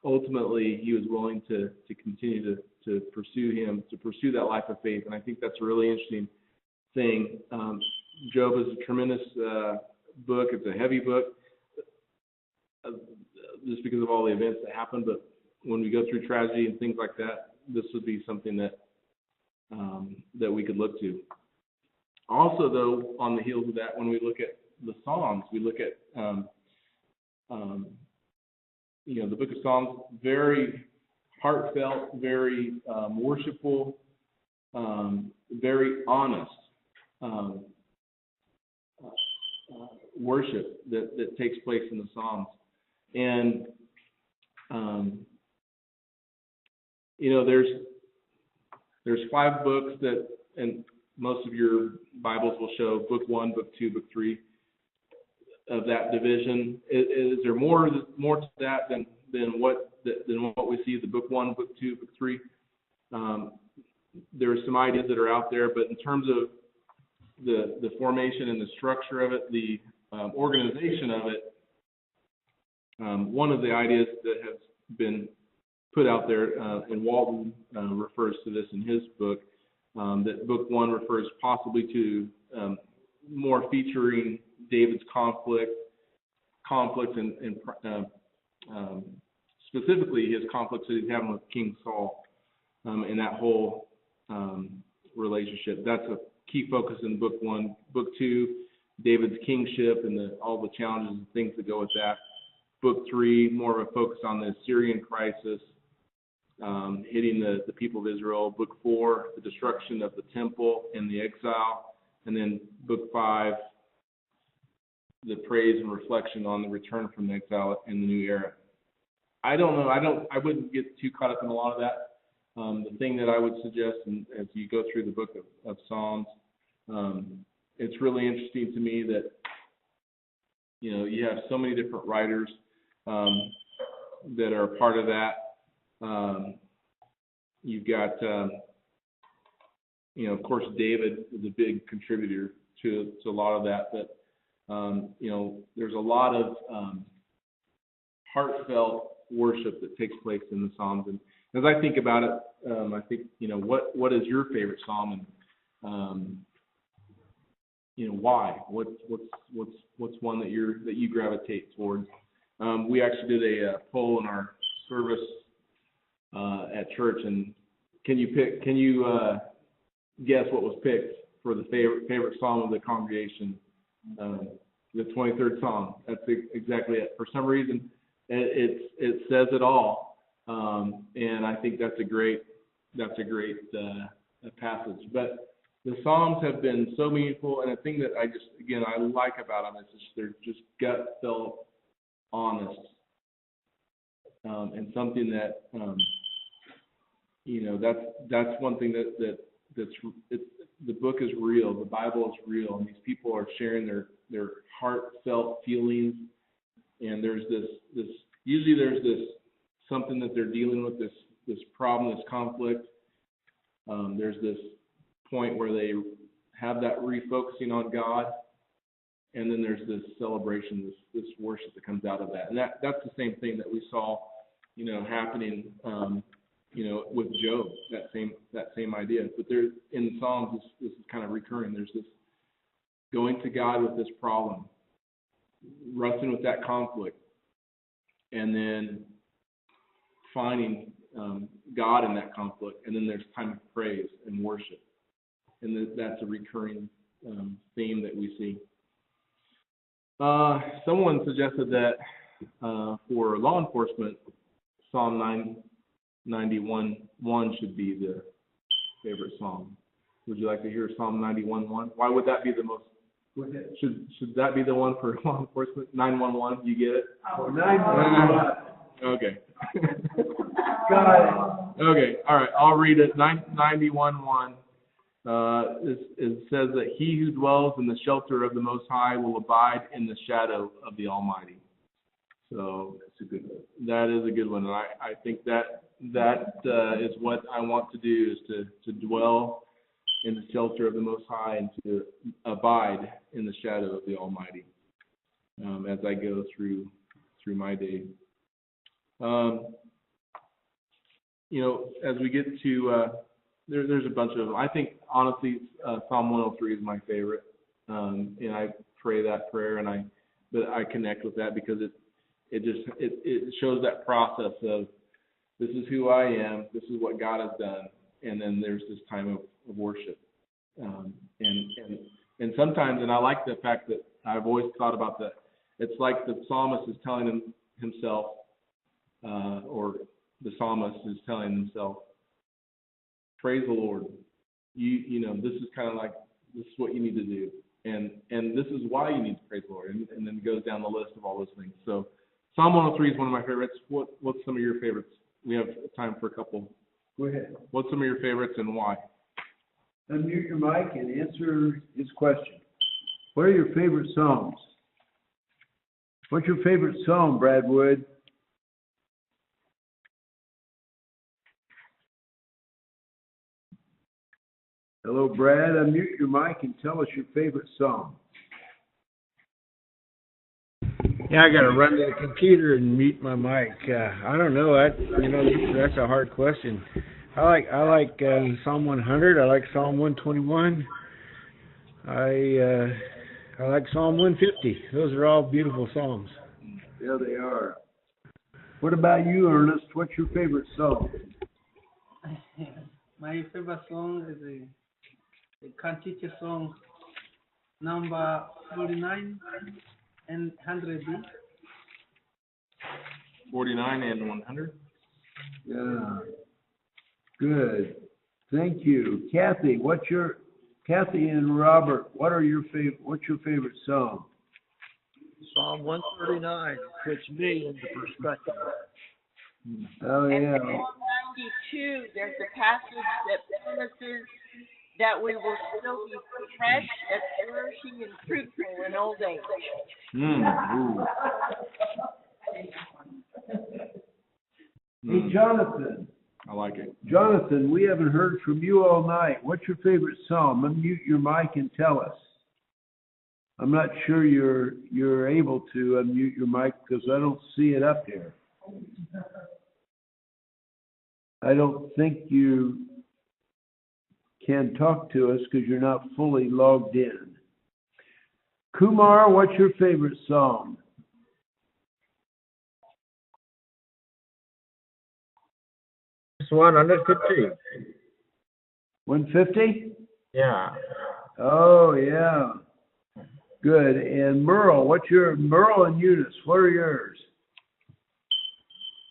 ultimately he was willing to continue to pursue that life of faith. And I think that's a really interesting thing. Job is a tremendous book. It's a heavy book, just because of all the events that happened. But when we go through tragedy and things like that, this would be something that we could look to. Also, though, on the heels of that, when we look at the Psalms. We look at the book of Psalms, very heartfelt, very worshipful, very honest worship that takes place in the Psalms. And there's 5 books that, and most of your Bibles will show book 1, book 2, book 3 of that division. Is there more to that than what we see the book 1, book 2, book 3? There are some ideas that are out there, but in terms of the formation and the structure of it, the organization of it, one of the ideas that has been put out there, and Walton refers to this in his book, that book 1 refers possibly to more featuring David's conflict and specifically his conflicts that he's having with King Saul, and that whole relationship. That's a key focus in book 1. Book 2, David's kingship and all the challenges and things that go with that. Book 3, more of a focus on the Syrian crisis, hitting the people of Israel. Book 4, the destruction of the temple and the exile. And then book 5, the praise and reflection on the return from the exile in the new era. I don't know. I wouldn't get too caught up in a lot of that. The thing that I would suggest, and as you go through the book of Psalms, it's really interesting to me that you have so many different writers that are a part of that. You've got, of course, David is a big contributor to a lot of that. But there's a lot of heartfelt worship that takes place in the Psalms. And as I think about it, I think what is your favorite psalm, and why? What's one that you gravitate towards? We actually did a poll in our service at church, and can you guess what was picked for the favorite psalm of the congregation? The 23rd Psalm. That's exactly it. For some reason, it says it all, and I think that's a great passage. But the Psalms have been so meaningful, and a thing that I like about them is they're just gut felt honest, and something that that's one thing that's the book is real, the Bible is real, and these people are sharing their heartfelt feelings, and there's this something that they're dealing with, this problem, this conflict. There's this point where they have that refocusing on God, and then there's this celebration, this worship that comes out of that. And that's the same thing that we saw, happening, with Job, that same idea. But there in the Psalms, this is kind of recurring. There's this going to God with this problem, wrestling with that conflict, and then finding God in that conflict, and then there's time of praise and worship, and that's a recurring theme that we see. Someone suggested that for law enforcement, Psalm 91:1 should be the favorite psalm. Would you like to hear Psalm 91:1? Why would that be the most? Should that be the one for law enforcement? 911, you get it? Oh, 911. Okay. Got it. Okay, all right, I'll read it. 91:1. It says that he who dwells in the shelter of the Most High will abide in the shadow of the Almighty. So That's a good one. that is a good one. And I think that is what I want to do, is to dwell in the shelter of the Most High and to abide in the shadow of the Almighty as I go through my day. As we get to there's a bunch of them. I think honestly Psalm 103 is my favorite, and I pray that prayer, but I connect with that because it shows that process of this is who I am, this is what God has done, and then there's this time of worship, and sometimes, and I like the fact that I've always thought about that. It's like the psalmist is telling himself, or the psalmist is telling himself, praise the Lord. You know, this is kind of like, this is what you need to do. And this is why you need to praise the Lord. And then it goes down the list of all those things. So Psalm 103 is one of my favorites. What's some of your favorites? We have time for a couple. Go ahead. What's some of your favorites and why? Unmute your mic and answer his question. What are your favorite Psalms? What's your favorite Psalm, Brad Wood? Hello, Brad. Unmute your mic and tell us your favorite Psalm. Yeah, I got to run to the computer and mute my mic. I don't know. That's a hard question. I like Psalm 100. I like Psalm 121. I like Psalm 150. Those are all beautiful psalms. Yeah, they are. What about you, Ernest? What's your favorite Psalm? My favorite song is a country song, number 49 and 100. 49 and 100? Yeah. Good. Thank you. Kathy and Robert, what's your favorite Psalm? Psalm 139 puts me into perspective. Oh, And yeah. Psalm 92, there's a passage that promises that we will still be fresh and flourishing and fruitful in old age. Hey, Jonathan. I like it. Jonathan, we haven't heard from you all night. What's your favorite Psalm? Unmute your mic and tell us. I'm not sure you're able to unmute your mic because I don't see it up here. I don't think you can talk to us because you're not fully logged in. Kumar, what's your favorite Psalm? It's 150. 150? Yeah. Oh, yeah. Good. And Merle and Eunice, what are yours?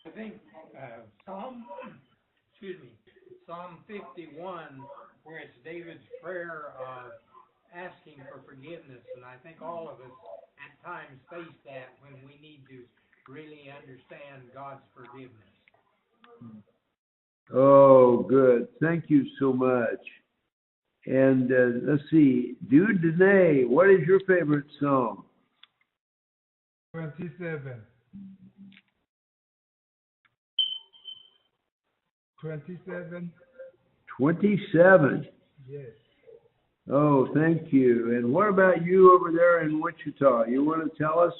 I think Psalm 51, where it's David's prayer of asking for forgiveness, and I think all of us at times face that when we need to really understand God's forgiveness. Oh, good. Thank you so much. And let's see, Dude Danae, what is your favorite Psalm? 27. 27. 27. Yes. Oh, thank you. And what about you over there in Wichita? You want to tell us,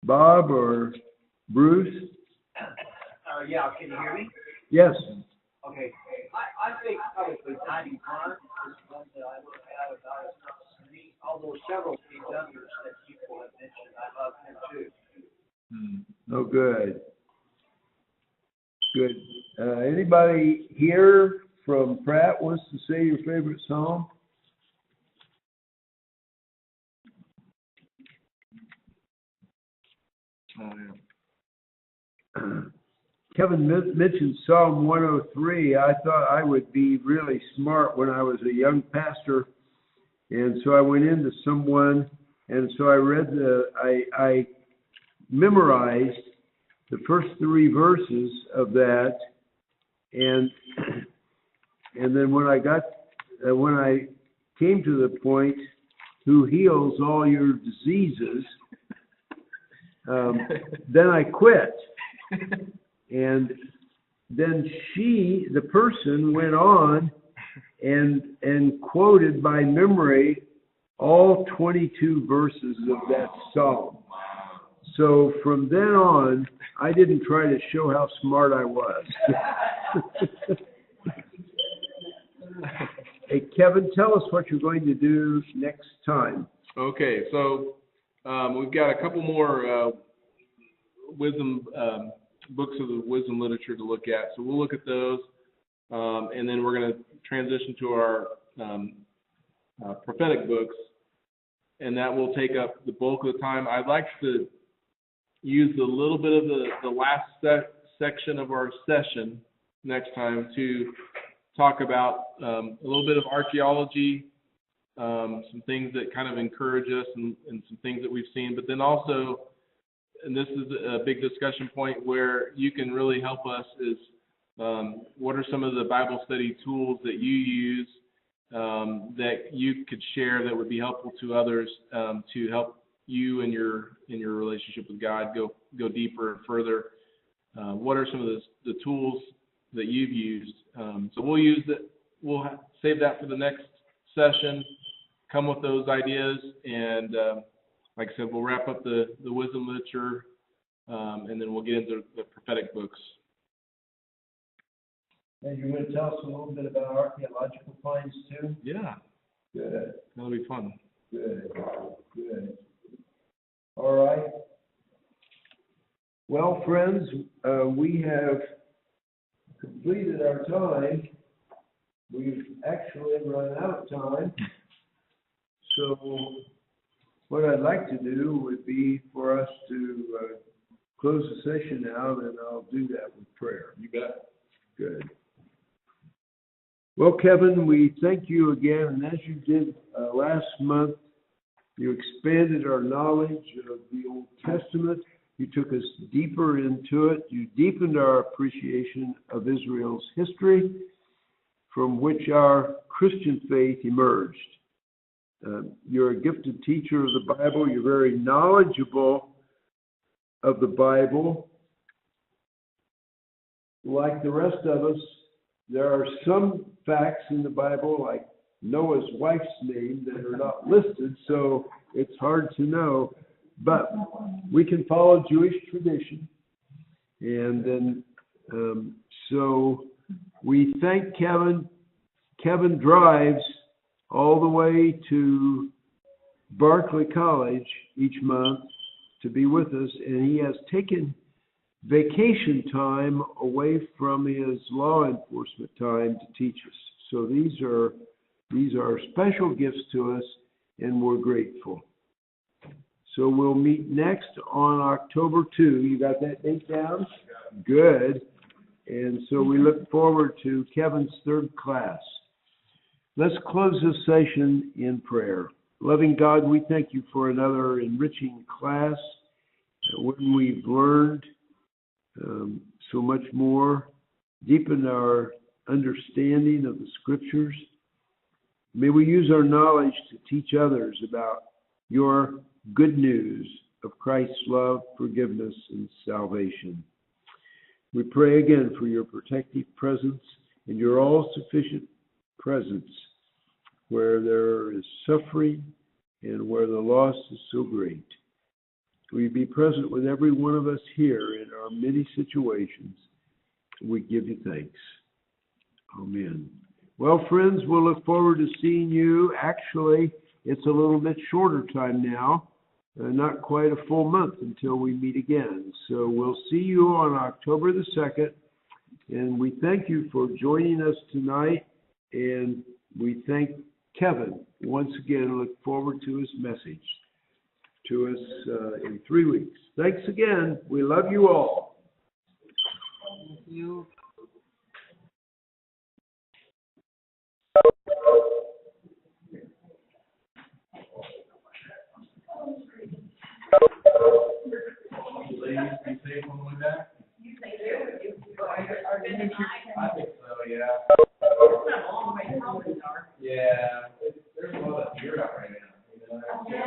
Bob or Bruce? Yeah, can you hear me? Yes. Okay. I think probably 91 is one that I would have about as much as me, although several of these others that people have mentioned, I love them too. Oh, good. Good. Anybody here from Pratt wants to say your favorite Psalm? Oh, yeah. Kevin mentioned Psalm 103. I thought I would be really smart when I was a young pastor, and so I went into someone, and so I read I memorized the first 3 verses of that, and then when I came to the point, who heals all your diseases, then I quit. And then the person went on and quoted by memory all 22 verses of that psalm. So from then on, I didn't try to show how smart I was. Hey, Kevin, tell us what you're going to do next time. Okay, so we've got a couple more wisdom books of the wisdom literature to look at. So we'll look at those, and then we're going to transition to our prophetic books. and that will take up the bulk of the time. I'd like to use a little bit of the last section of our session next time to talk about a little bit of archaeology, some things that kind of encourage us and some things that we've seen, but then also, and this is a big discussion point where you can really help us, is what are some of the Bible study tools that you use that you could share that would be helpful to others to help you in your relationship with God go deeper and further. What are some of the tools that you've used? So we'll save that for the next session, come with those ideas, and like I said, we'll wrap up the wisdom literature, and then we'll get into the prophetic books. And you're going to tell us a little bit about archaeological finds too? Yeah. Good. That'll be fun. Good. All right. Well, friends, we have completed our time. We've actually run out of time. So what I'd like to do would be for us to close the session out, and I'll do that with prayer. You bet. Good. Well, Kevin, we thank you again, and as you did last month, you expanded our knowledge of the Old Testament. You took us deeper into it. You deepened our appreciation of Israel's history, from which our Christian faith emerged. You're a gifted teacher of the Bible. You're very knowledgeable of the Bible. Like the rest of us, there are some facts in the Bible, like Noah's wife's name, that are not listed, so it's hard to know. But we can follow Jewish tradition. And then, so we thank Kevin. Kevin drives all the way to Berkeley College each month to be with us, and he has taken vacation time away from his law enforcement time to teach us. So these are special gifts to us, and we're grateful. So we'll meet next on October 2. You got that date down? Good. And so we look forward to Kevin's third class. Let's close this session in prayer. Loving God, we thank you for another enriching class when we've learned so much more, deepen our understanding of the Scriptures. May we use our knowledge to teach others about your good news of Christ's love, forgiveness, and salvation. We pray again for your protective presence and your all-sufficient presence where there is suffering and where the loss is so great. Will you be present with every one of us here in our many situations? We give you thanks. Amen. Well, friends, we'll look forward to seeing you. Actually, it's a little bit shorter time now, not quite a full month until we meet again. So we'll see you on October the 2nd, and we thank you for joining us tonight, and we thank Kevin once again and look forward to his message to us in 3 weeks. Thanks again. We love you all. Thank you. Ladies, be safe on the way back. I think so, yeah. Yeah, there's a lot of fear out right now. You know, yeah,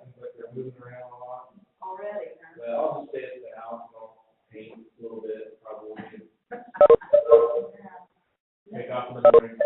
seems like they're moving around a lot. Already? Well, I'll just stay at the house and I'll paint a little bit, probably. Take off in the morning.